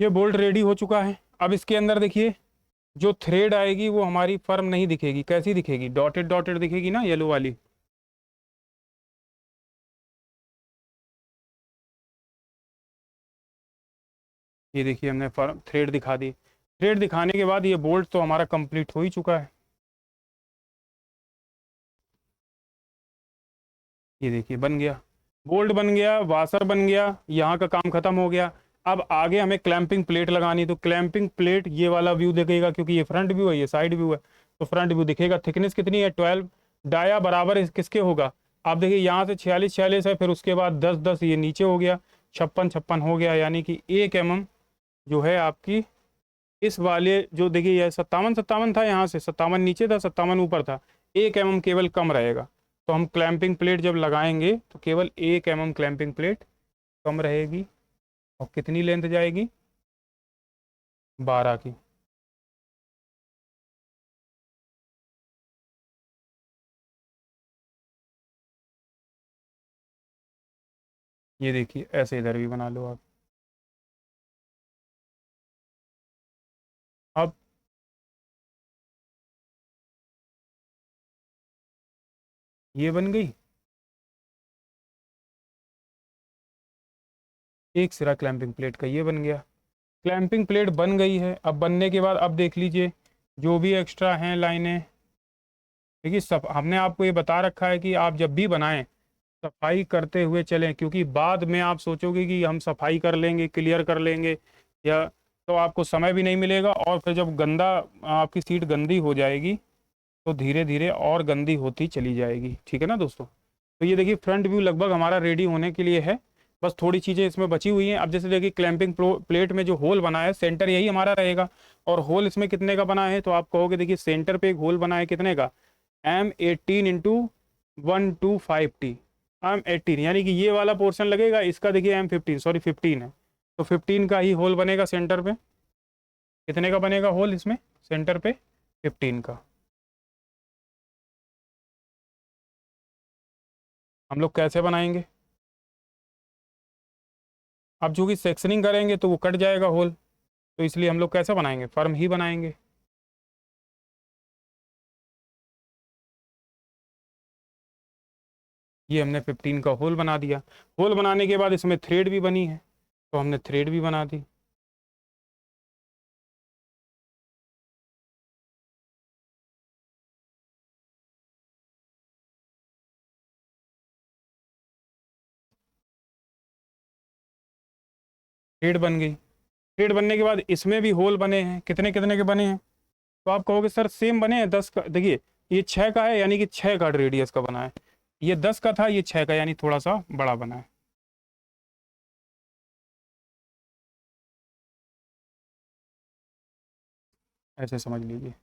ये बोल्ट रेडी हो चुका है। अब इसके अंदर देखिए जो थ्रेड आएगी वो हमारी फर्म नहीं दिखेगी। कैसी दिखेगी? डॉटेड डॉटेड दिखेगी ना, येलो वाली। ये देखिए हमने फर्म थ्रेड दिखा दी। थ्रेड दिखाने के बाद ये बोल्ट तो हमारा कंप्लीट हो ही चुका है। ये देखिए बन गया, बोल्ट बन गया, वाशर बन गया, यहाँ का काम खत्म हो गया। अब आगे हमें क्लैंपिंग प्लेट लगानी, तो क्लैंपिंग प्लेट ये वाला व्यू दिखेगा, क्योंकि ये फ्रंट व्यू है, ये साइड व्यू है, तो फ्रंट व्यू दिखेगा। थिकनेस कितनी है? 12। डाया बराबर किसके होगा? आप देखिए यहाँ से 46 46 है, फिर उसके बाद 10 10 ये नीचे हो गया, 56 56 हो गया, यानी कि 1 mm जो है आपकी इस वाले जो देखिए ये 57 57 था, यहाँ से 57 नीचे था, 57 ऊपर था, 1 mm केवल कम रहेगा। तो हम क्लैंपिंग प्लेट जब लगाएंगे तो केवल 1 mm क्लैंपिंग प्लेट कम रहेगी। और कितनी लेंथ जाएगी? 12 की। ये देखिए ऐसे इधर भी बना लो आप। अब ये बन गई एक सिरा क्लैंपिंग प्लेट का, ये बन गया। क्लैंपिंग प्लेट बन गई है। अब बनने के बाद अब देख लीजिए जो भी एक्स्ट्रा हैं लाइनें। देखिए सब हमने आपको ये बता रखा है कि आप जब भी बनाएं सफाई करते हुए चलें, क्योंकि बाद में आप सोचोगे कि हम सफाई कर लेंगे, क्लियर कर लेंगे, या तो आपको समय भी नहीं मिलेगा, और फिर जब गंदा आपकी सीट गंदी हो जाएगी तो धीरे धीरे और गंदी होती चली जाएगी। ठीक है ना दोस्तों? तो ये देखिए फ्रंट व्यू लगभग हमारा रेडी होने के लिए है, बस थोड़ी चीज़ें इसमें बची हुई हैं। अब जैसे देखिए क्लैंपिंग प्लेट में जो होल बना है सेंटर यही हमारा रहेगा, और होल इसमें कितने का बना है? तो आप कहोगे देखिए सेंटर पे एक होल बना है कितने का? M18 × 1250, M18 यानी कि ये वाला पोर्शन लगेगा, इसका देखिए M15 सॉरी 15 है, तो 15 का ही होल बनेगा सेंटर पे। कितने का बनेगा होल इसमें सेंटर पे? 15 का। हम लोग कैसे बनाएंगे? अब चूंकि सेक्शनिंग करेंगे तो वो कट जाएगा होल, तो इसलिए हम लोग कैसे बनाएंगे? फर्म ही बनाएंगे। ये हमने 15 का होल बना दिया। होल बनाने के बाद इसमें थ्रेड भी बनी है, तो हमने थ्रेड भी बना दी। थ्रेड बन गई। थ्रेड बनने के बाद इसमें भी होल बने हैं, कितने कितने के बने हैं? तो आप कहोगे सर सेम बने हैं 10 का। देखिए ये 6 का है, यानी कि 6 का रेडियस का बना है। ये 10 का था, ये 6 का, यानी थोड़ा सा बड़ा बना है। ऐसे समझ लीजिए।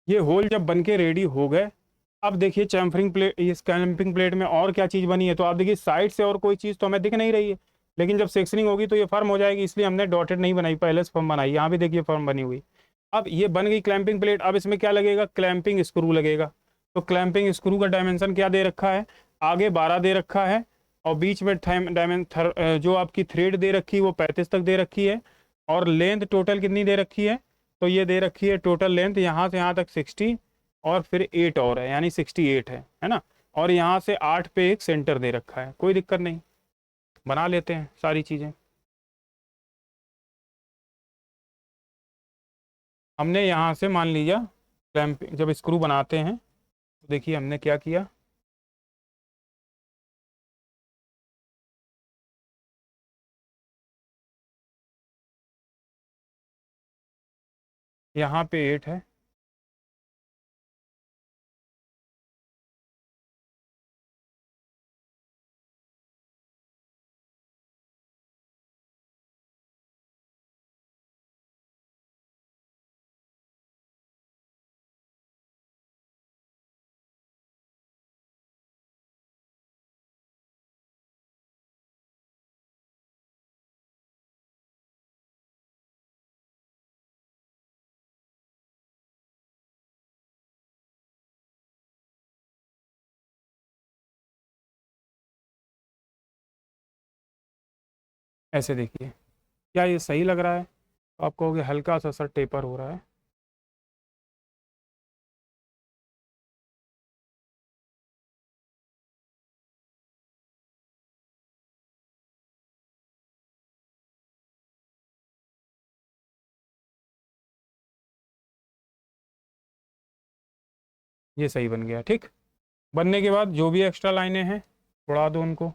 ये होल जब बन के रेडी हो गए, अब देखिए चैम्फरिंग प्लेट, इस कैम्पिंग प्लेट में और क्या चीज़ बनी है? तो आप देखिए साइड से और कोई चीज़ तो हमें दिख नहीं रही है, लेकिन जब सेक्शनिंग होगी तो ये फर्म हो जाएगी, इसलिए हमने डॉटेड नहीं बनाई, पहले से फर्म बनाई। यहाँ भी देखिए फर्म बनी हुई। अब ये बन गई क्लैंपिंग प्लेट। अब इसमें क्या लगेगा? क्लैंपिंग स्क्रू लगेगा। तो क्लैंपिंग स्क्रू का डायमेंशन क्या दे रखा है? आगे 12 दे रखा है, और बीच में जो आपकी थ्रेड दे रखी है वो 35 तक दे रखी है, और लेंथ टोटल कितनी दे रखी है? तो ये दे रखी है टोटल लेंथ यहाँ से यहाँ तक 60, और फिर 8 और है, यानी 68 है ना? और यहाँ से 8 पे एक सेंटर दे रखा है, कोई दिक्कत नहीं, बना लेते हैं सारी चीज़ें। हमने यहाँ से मान लिया क्लैंप जब स्क्रू बनाते हैं तो देखिए हमने क्या किया, यहाँ पे 8 है, ऐसे देखिए, क्या ये सही लग रहा है? तो आप कहोगे हल्का सा सर टेपर हो रहा है। ये सही बन गया, ठीक। बनने के बाद जो भी एक्स्ट्रा लाइनें हैं उड़ा दो उनको।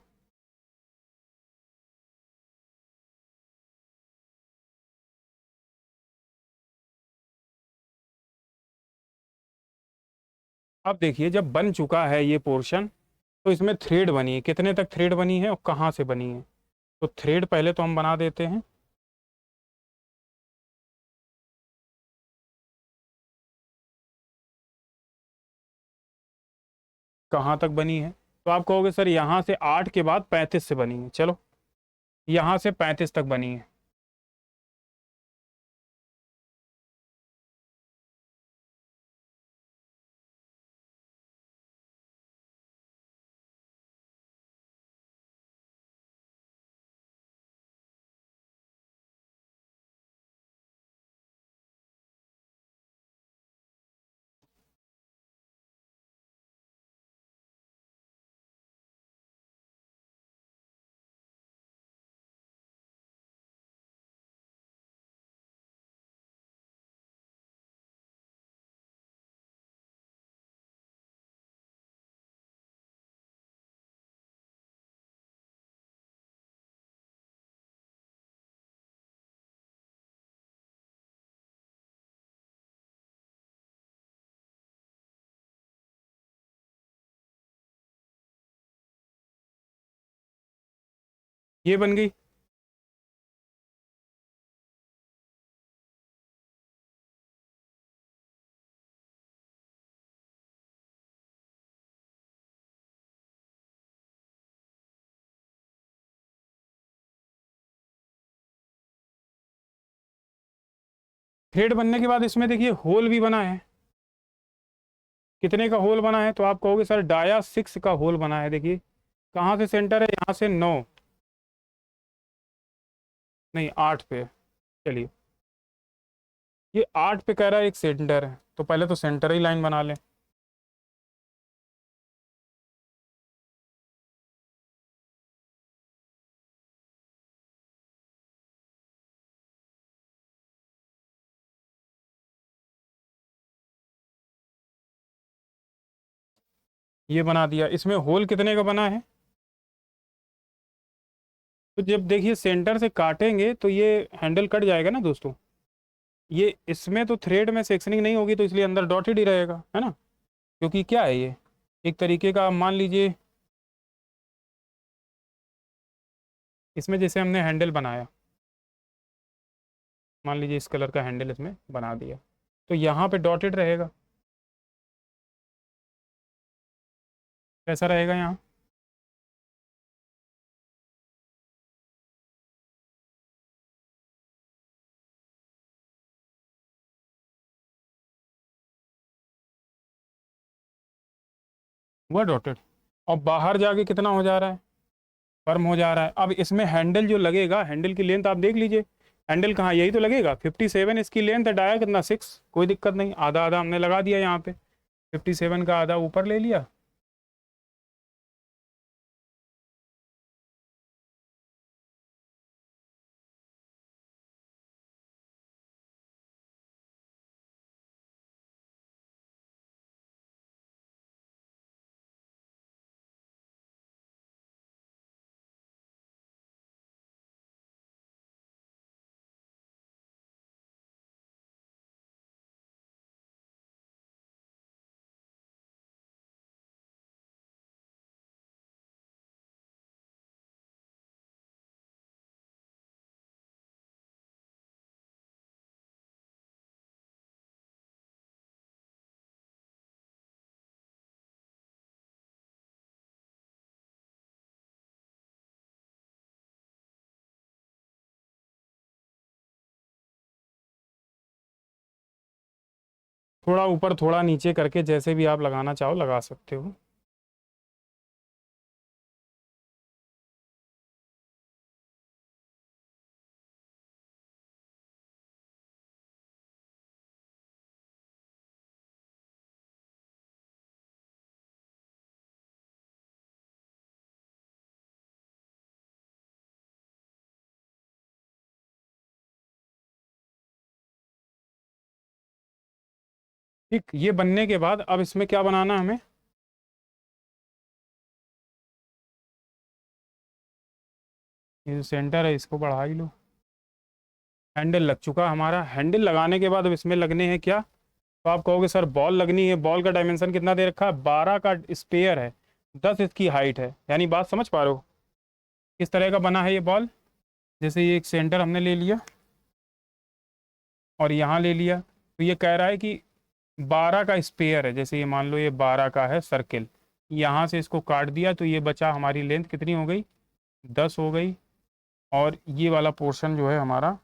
अब देखिए जब बन चुका है ये पोर्शन, तो इसमें थ्रेड बनी है, कितने तक थ्रेड बनी है और कहाँ से बनी है? तो थ्रेड पहले तो हम बना देते हैं। कहाँ तक बनी है? तो आप कहोगे सर यहाँ से 8 के बाद 35 से बनी है। चलो, यहाँ से 35 तक बनी है। ये बन गई। थ्रेड बनने के बाद इसमें देखिए होल भी बना है। कितने का होल बना है? तो आप कहोगे सर डाया 6 का होल बना है। देखिए कहाँ से सेंटर है, यहाँ से 9, नहीं 8 पे। चलिए, ये 8 पे कह रहा है एक सेंटर है, तो पहले तो सेंटर ही लाइन बना लें। ये बना दिया। इसमें होल कितने का बना है? तो जब देखिए सेंटर से काटेंगे तो ये हैंडल कट जाएगा ना दोस्तों। ये इसमें तो थ्रेड में सेक्शनिंग नहीं होगी, तो इसलिए अंदर डॉटेड ही रहेगा, है ना। क्योंकि क्या है ये, एक तरीके का मान लीजिए, इसमें जैसे हमने हैंडल बनाया, मान लीजिए इस कलर का हैंडल इसमें बना दिया, तो यहाँ पे डॉटेड रहेगा। कैसा रहेगा यहाँ? वह डॉटेड। और बाहर जाके कितना हो जा रहा है? फर्म हो जा रहा है। अब इसमें हैंडल जो लगेगा, हैंडल की लेंथ आप देख लीजिए। हैंडल कहाँ, यही तो लगेगा। 57 इसकी लेंथ है, डाया कितना 6, कोई दिक्कत नहीं, आधा आधा हमने लगा दिया यहाँ पे। 57 का आधा ऊपर ले लिया। थोड़ा ऊपर थोड़ा नीचे करके जैसे भी आप लगाना चाहो लगा सकते हो। ठीक, ये बनने के बाद अब इसमें क्या बनाना है हमें, ये जो सेंटर है इसको बढ़ा ही लो। हैंडल लग चुका हमारा। हैंडल लगाने के बाद अब इसमें लगने हैं क्या, तो आप कहोगे सर बॉल लगनी है, बॉल का डायमेंशन कितना दे रखा है, 12 का स्पेयर है, 10 इसकी हाइट है। यानी बात समझ पा रहे हो किस तरह का बना है ये बॉल। जैसे ये एक सेंटर हमने ले लिया और यहाँ ले लिया, तो ये कह रहा है कि 12 का स्पेयर है। जैसे ये मान लो ये 12 का है सर्किल, यहाँ से इसको काट दिया तो ये बचा, हमारी लेंथ कितनी हो गई, 10 हो गई। और ये वाला पोर्शन जो है हमारा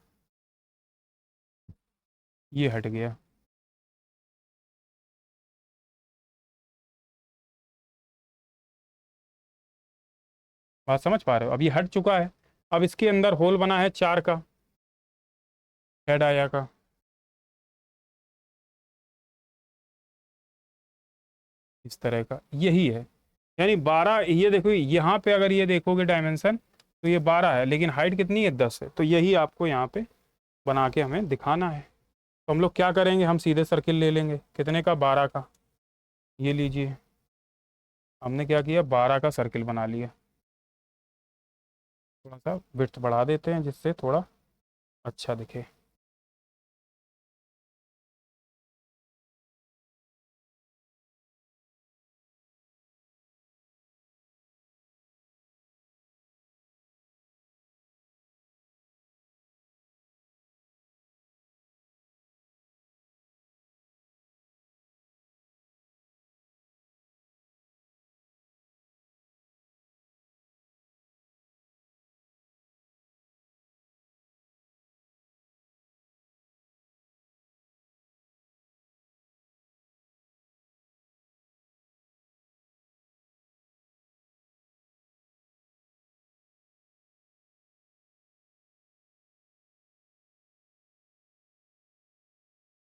ये हट गया। बात समझ पा रहे हो, अब ये हट चुका है। अब इसके अंदर होल बना है 4 का, हेड आया का। इस तरह का यही है, यानी 12, ये देखो यहाँ पे अगर ये देखोगे डायमेंशन तो ये 12 है, लेकिन हाइट कितनी है, 10 है। तो यही आपको यहाँ पे बना के हमें दिखाना है। तो हम लोग क्या करेंगे, हम सीधे सर्किल ले लेंगे, कितने का, 12 का। ये लीजिए, हमने क्या किया, 12 का सर्किल बना लिया। थोड़ा सा विड्थ बढ़ा देते हैं जिससे थोड़ा अच्छा दिखे।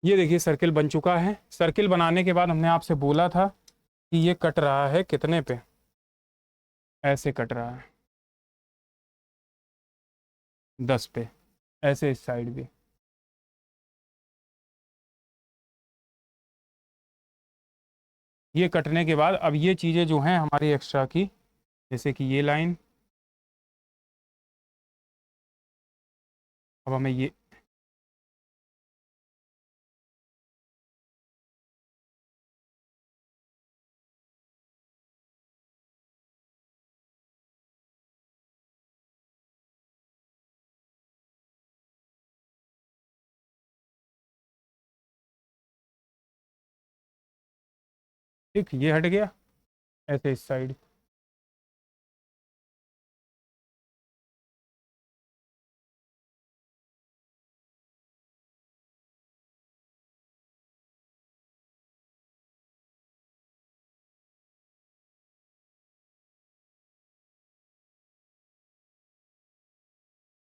ये देखिए सर्किल बन चुका है। सर्किल बनाने के बाद हमने आपसे बोला था कि ये कट रहा है कितने पे, ऐसे कट रहा है 10 पे, ऐसे इस साइड भी। ये कटने के बाद अब ये चीज़ें जो हैं हमारी एक्स्ट्रा की, जैसे कि ये लाइन, अब हमें ये, ठीक, ये हट गया, ऐसे इस साइड।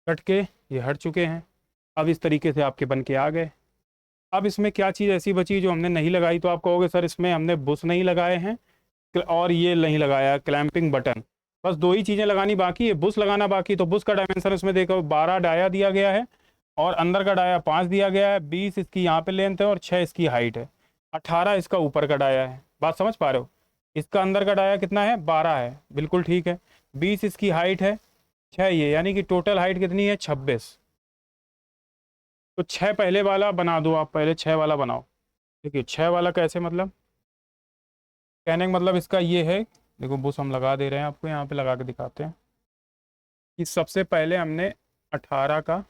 कट के ये हट चुके हैं। अब इस तरीके से आपके बन के आ गए। अब इसमें क्या चीज़ ऐसी बची जो हमने नहीं लगाई, तो आप कहोगे सर इसमें हमने बुश नहीं लगाए हैं और ये नहीं लगाया क्लैंपिंग बटन। बस दो ही चीज़ें लगानी बाकी है, बुश लगाना बाकी। तो बुश का डायमेंशन इसमें देखो 12 डाया दिया गया है और अंदर का डाया 5 दिया गया है, 20 इसकी यहाँ पे लेंथ है और 6 इसकी हाइट है, 18 इसका ऊपर का डाया है। बात समझ पा रहे हो, इसका अंदर का डाया कितना है, 12 है, बिल्कुल ठीक है। 20 इसकी हाइट है, 6 ये, यानी कि टोटल हाइट कितनी है, 26। तो 6 पहले वाला बना दो आप, पहले 6 वाला बनाओ। देखिए 6 वाला कैसे, मतलब कहने का मतलब इसका ये है, देखो बुश हम लगा दे रहे हैं आपको, यहाँ पे लगा के दिखाते हैं कि सबसे पहले हमने 18 का,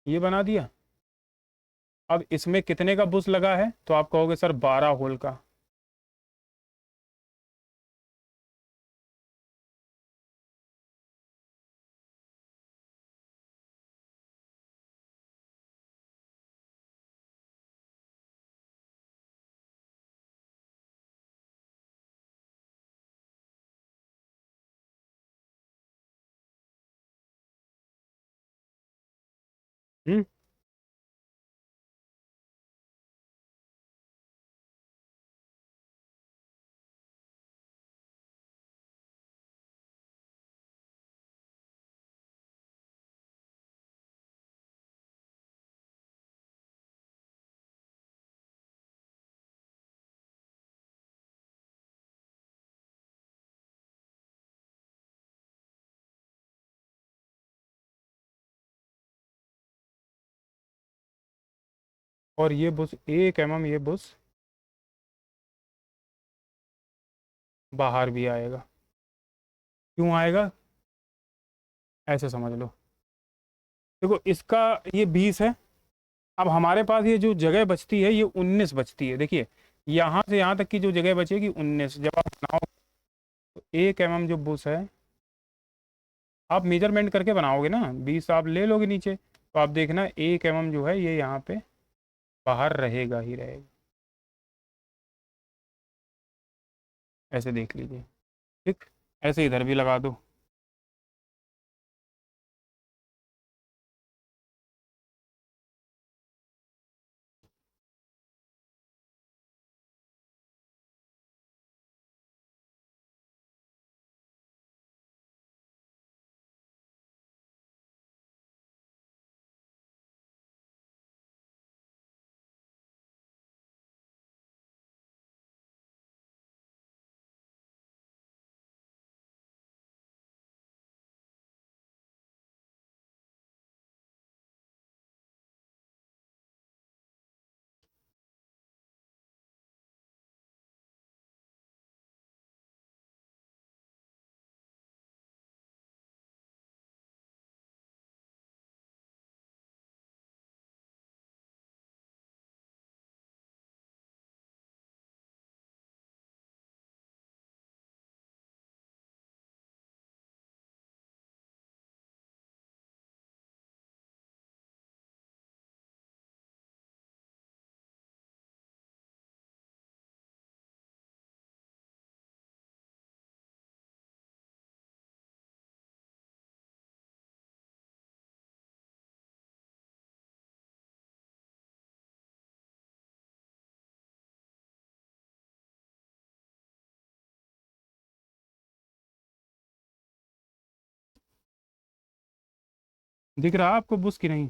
ये बना दिया। अब इसमें कितने का बुश लगा है, तो आप कहोगे सर 12 होल का। हम्म, और ये बुश 1 mm, ये बुश बाहर भी आएगा। क्यों आएगा? ऐसे समझ लो। देखो इसका ये 20 है। अब हमारे पास ये जो जगह बचती है ये 19 बचती है। देखिए यहाँ से यहाँ तक की जो जगह बचेगी 19, जब आप बनाओ तो 1 mm जो बुश है, आप मेजरमेंट करके बनाओगे ना, 20 आप ले लोगे नीचे, तो आप देखना 1 mm जो है ये यहाँ पे बाहर रहेगा ही रहेगा। ऐसे देख लीजिए। ठीक। ऐसे इधर भी लगा दो। दिख रहा आपको बुश की नहीं?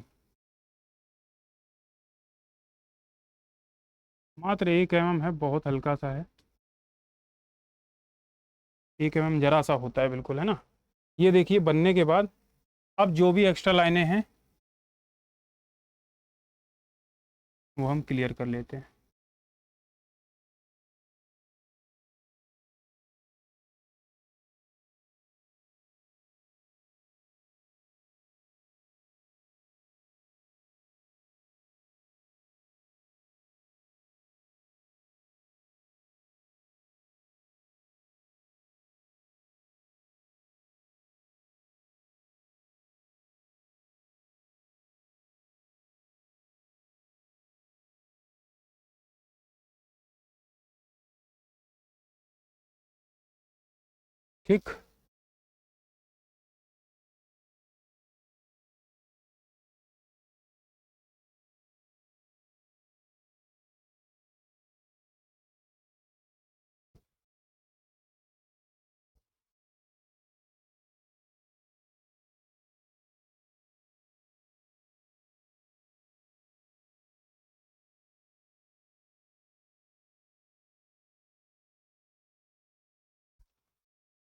मात्र 1 mm है, बहुत हल्का सा है। 1 mm जरा सा होता है बिल्कुल, है ना। ये देखिए बनने के बाद अब जो भी एक्स्ट्रा लाइनें हैं वो हम क्लियर कर लेते हैं। ठीक।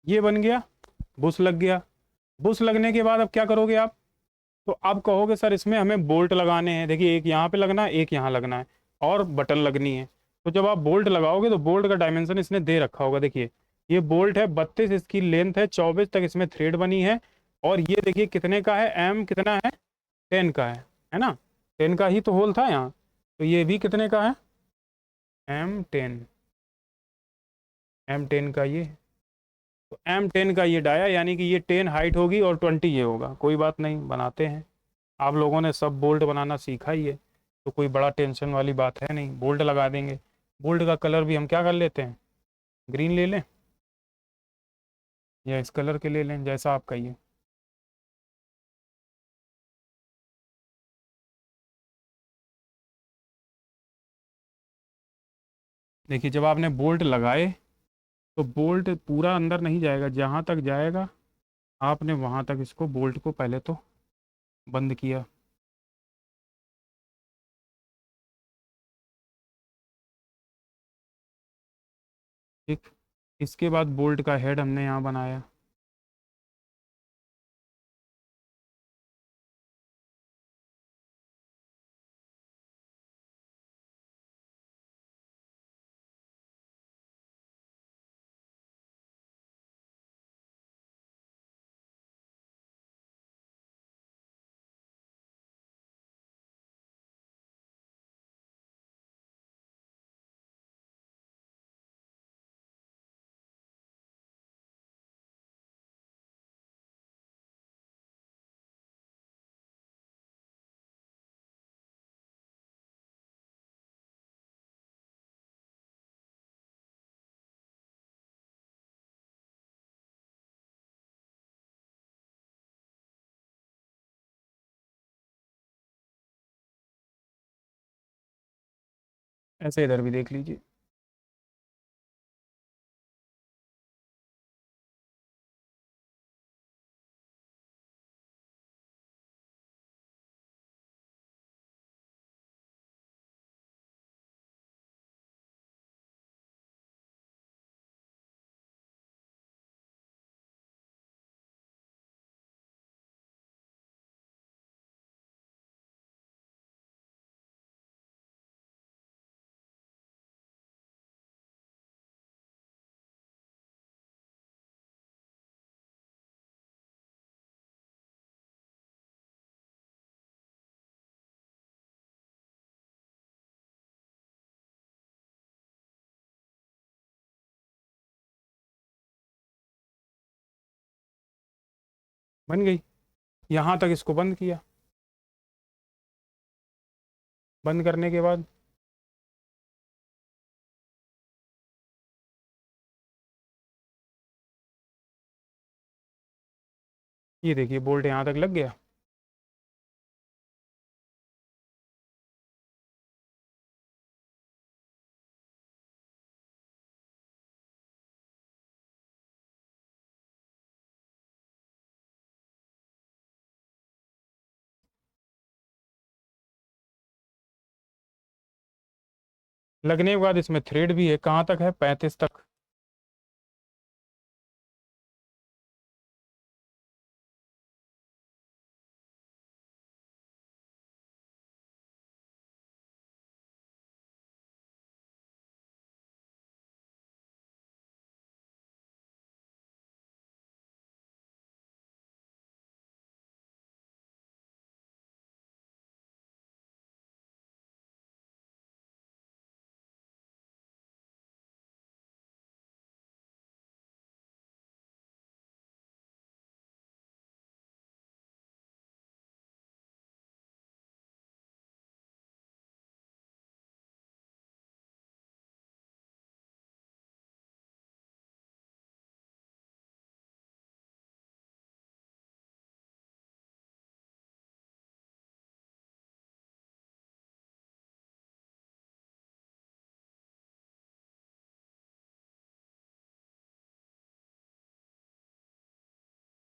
ये बन गया, बुश लग गया। बुश लगने के बाद अब क्या करोगे आप? तो अब कहोगे सर इसमें हमें बोल्ट लगाने हैं। देखिए एक यहाँ पे लगना है, एक यहाँ लगना है, और बटन लगनी है। तो जब आप बोल्ट लगाओगे तो बोल्ट का डायमेंशन इसने दे रखा होगा। देखिए ये बोल्ट है 32, इसकी लेंथ है 24 तक, इसमें थ्रेड बनी है। और ये देखिए कितने का है, एम कितना है, 10 का है ना। 10 का ही तो होल था यहाँ। तो ये भी कितने का है, M10। M10 का ये, तो M10 का ये डाया, यानी कि ये 10 हाइट होगी और 20 ये होगा। कोई बात नहीं, बनाते हैं। आप लोगों ने सब बोल्ट बनाना सीखा ही है, तो कोई बड़ा टेंशन वाली बात है नहीं, बोल्ट लगा देंगे। बोल्ट का कलर भी हम क्या कर लेते हैं, ग्रीन ले लें या इस कलर के ले लें, जैसा आप कहिए। देखिए जब आपने बोल्ट लगाए तो बोल्ट पूरा अंदर नहीं जाएगा, जहाँ तक जाएगा आपने वहाँ तक इसको बोल्ट को पहले तो बंद किया। ठीक। इसके बाद बोल्ट का हेड हमने यहाँ बनाया। ऐसे इधर भी देख लीजिए। बन गई। यहाँ तक इसको बंद किया। बंद करने के बाद ये देखिए बोल्ट यहाँ तक लग गया। लगने के बाद इसमें थ्रेड भी है, कहाँ तक है, 35 तक।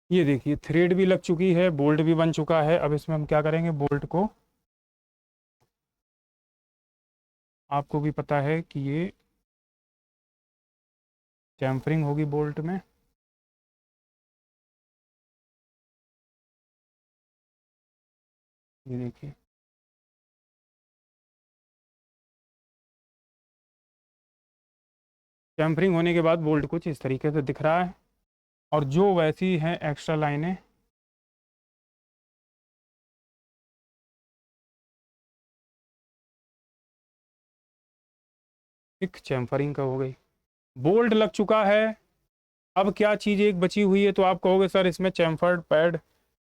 ये देखिए थ्रेड भी लग चुकी है, बोल्ट भी बन चुका है। अब इसमें हम क्या करेंगे, बोल्ट को, आपको भी पता है कि ये चैम्फरिंग होगी बोल्ट में। ये देखिए चैम्फरिंग होने के बाद बोल्ट कुछ इस तरीके से दिख रहा है। और जो वैसी हैं एक्स्ट्रा लाइनें, एक चैम्फरिंग का हो गई, बोल्ट लग चुका है। अब क्या चीज़ एक बची हुई है, तो आप कहोगे सर इसमें चैम्फर्ड पैड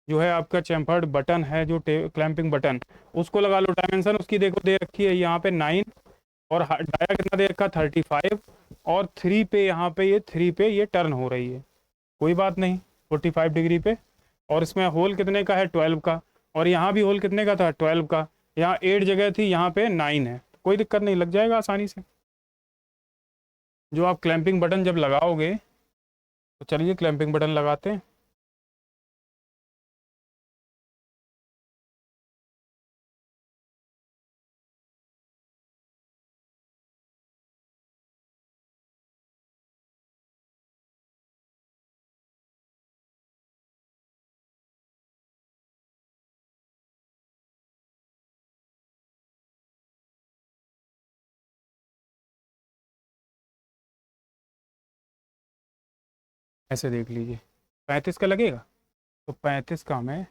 जो है आपका, चैम्फर्ड बटन है जो क्लैंपिंग बटन, उसको लगा लो। डायमेंशन उसकी देखो दे रखी है यहाँ पे 9, और डाया कितना दे रखा 35, और 3 पे यहाँ पे ये 3 पे ये टर्न हो रही है। कोई बात नहीं, 45 डिग्री पे। और इसमें होल कितने का है, 12 का। और यहाँ भी होल कितने का था, 12 का। यहाँ 8 जगह थी, यहाँ पे 9 है। कोई दिक्कत नहीं, लग जाएगा आसानी से। जो आप क्लैंपिंग बटन जब लगाओगे, तो चलिए क्लैंपिंग बटन लगाते हैं। ऐसे देख लीजिए 35 का लगेगा, तो 35 का हमें,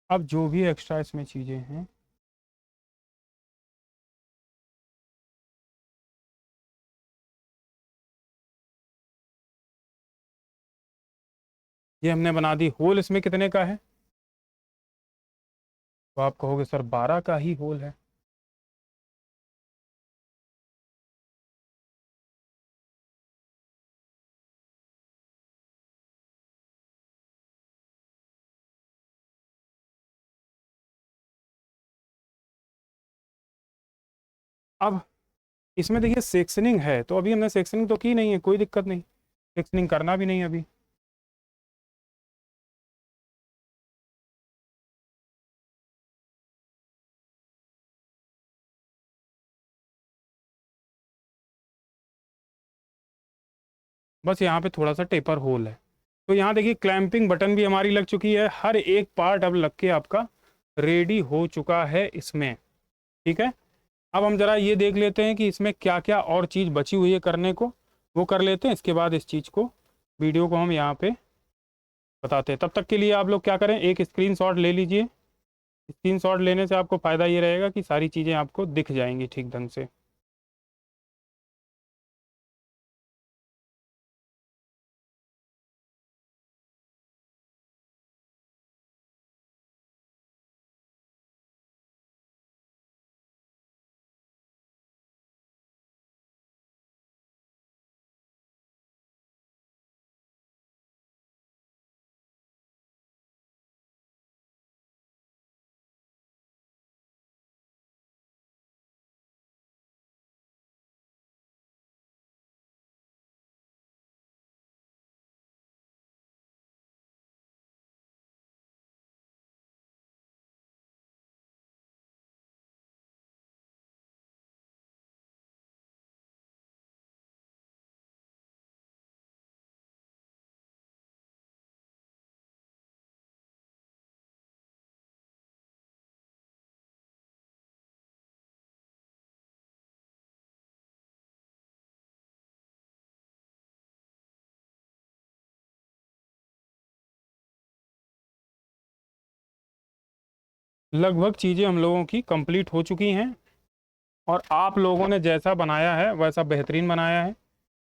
अब जो भी एक्स्ट्रा इसमें चीज़ें हैं, ये हमने बना दी। होल इसमें कितने का है? तो आप कहोगे सर 12 का ही होल है। अब इसमें देखिए सेक्शनिंग है, तो अभी हमने सेक्शनिंग तो की नहीं है, कोई दिक्कत नहीं, सेक्शनिंग करना भी नहीं है अभी। बस यहाँ पे थोड़ा सा टेपर होल है। तो यहाँ देखिए क्लैंपिंग बटन भी हमारी लग चुकी है, हर एक पार्ट अब लग के आपका रेडी हो चुका है इसमें। ठीक है, अब हम जरा ये देख लेते हैं कि इसमें क्या क्या और चीज़ बची हुई है करने को, वो कर लेते हैं। इसके बाद इस चीज़ को, वीडियो को हम यहाँ पे बताते हैं। तब तक के लिए आप लोग क्या करें, एक स्क्रीनशॉट ले लीजिए। स्क्रीनशॉट लेने से आपको फ़ायदा ये रहेगा कि सारी चीज़ें आपको दिख जाएंगी ठीक ढंग से। लगभग चीज़ें हम लोगों की कंप्लीट हो चुकी हैं, और आप लोगों ने जैसा बनाया है वैसा बेहतरीन बनाया है,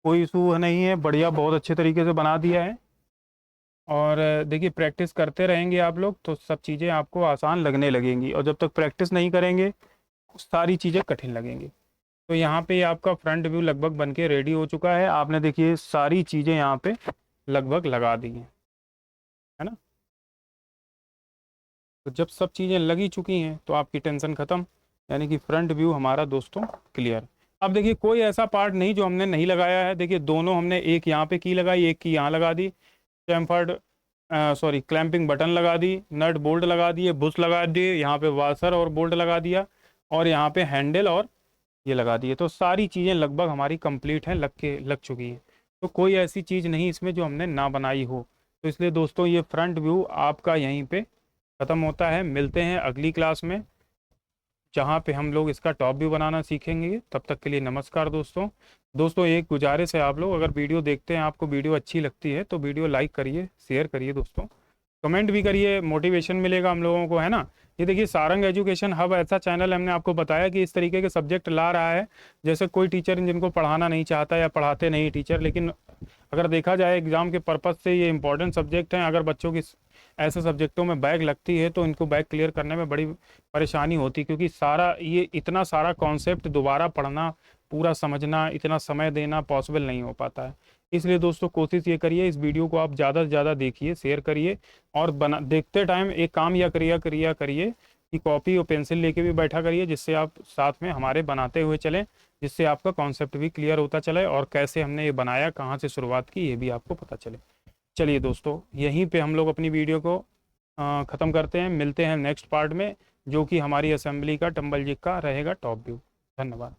कोई इशू नहीं है, बढ़िया, बहुत अच्छे तरीके से बना दिया है। और देखिए प्रैक्टिस करते रहेंगे आप लोग तो सब चीज़ें आपको आसान लगने लगेंगी, और जब तक प्रैक्टिस नहीं करेंगे सारी चीज़ें कठिन लगेंगी। तो यहाँ पे आपका फ्रंट व्यू लगभग बन के रेडी हो चुका है। आपने देखिए सारी चीज़ें यहाँ पे लगभग लगा दी हैं, है ना। तो जब सब चीज़ें लगी चुकी हैं तो आपकी टेंशन ख़त्म, यानी कि फ्रंट व्यू हमारा दोस्तों क्लियर। अब देखिए कोई ऐसा पार्ट नहीं जो हमने नहीं लगाया है। देखिए दोनों हमने, एक यहाँ पे की लगाई, एक की यहाँ लगा दी, चैम्फर्ड सॉरी क्लैंपिंग बटन लगा दी, नट बोल्ट लगा दिए, बुश लगा दिए, यहाँ पे वाशर और बोल्ट लगा दिया, और यहाँ पे हैंडल और ये लगा दिए। तो सारी चीज़ें लगभग हमारी कंप्लीट हैं, लग चुकी हैं। तो कोई ऐसी चीज़ नहीं इसमें जो हमने ना बनाई हो। तो इसलिए दोस्तों ये फ्रंट व्यू आपका यहीं पे ख़त्म होता है। मिलते हैं अगली क्लास में, जहाँ पे हम लोग इसका टॉप व्यू बनाना सीखेंगे। तब तक के लिए नमस्कार दोस्तों। दोस्तों एक गुजारिश है, आप लोग अगर वीडियो देखते हैं, आपको वीडियो अच्छी लगती है तो वीडियो लाइक करिए, शेयर करिए दोस्तों, कमेंट भी करिए, मोटिवेशन मिलेगा हम लोगों को, है ना। ये देखिए सारंग एजुकेशन हब ऐसा चैनल हमने आपको बताया कि इस तरीके के सब्जेक्ट ला रहा है। जैसे कोई टीचर जिनको पढ़ाना नहीं चाहता या पढ़ाते नहीं टीचर, लेकिन अगर देखा जाए एग्ज़ाम के पर्पज़ से ये इंपॉर्टेंट सब्जेक्ट हैं। अगर बच्चों की ऐसे सब्जेक्टों में बैक लगती है तो इनको बैक क्लियर करने में बड़ी परेशानी होती, क्योंकि सारा ये इतना सारा कॉन्सेप्ट दोबारा पढ़ना, पूरा समझना, इतना समय देना पॉसिबल नहीं हो पाता है। इसलिए दोस्तों कोशिश ये करिए, इस वीडियो को आप ज़्यादा से ज़्यादा देखिए, शेयर करिए, और बना देखते टाइम एक काम या क्रिया क्रिया करिए कि कॉपी और पेंसिल लेके भी बैठा करिए, जिससे आप साथ में हमारे बनाते हुए चलें, जिससे आपका कॉन्सेप्ट भी क्लियर होता चले, और कैसे हमने ये बनाया, कहाँ से शुरुआत की, ये भी आपको पता चले। चलिए दोस्तों यहीं पे हम लोग अपनी वीडियो को ख़त्म करते हैं। मिलते हैं नेक्स्ट पार्ट में, जो कि हमारी असेंबली का टम्बल जिग का रहेगा टॉप व्यू। धन्यवाद।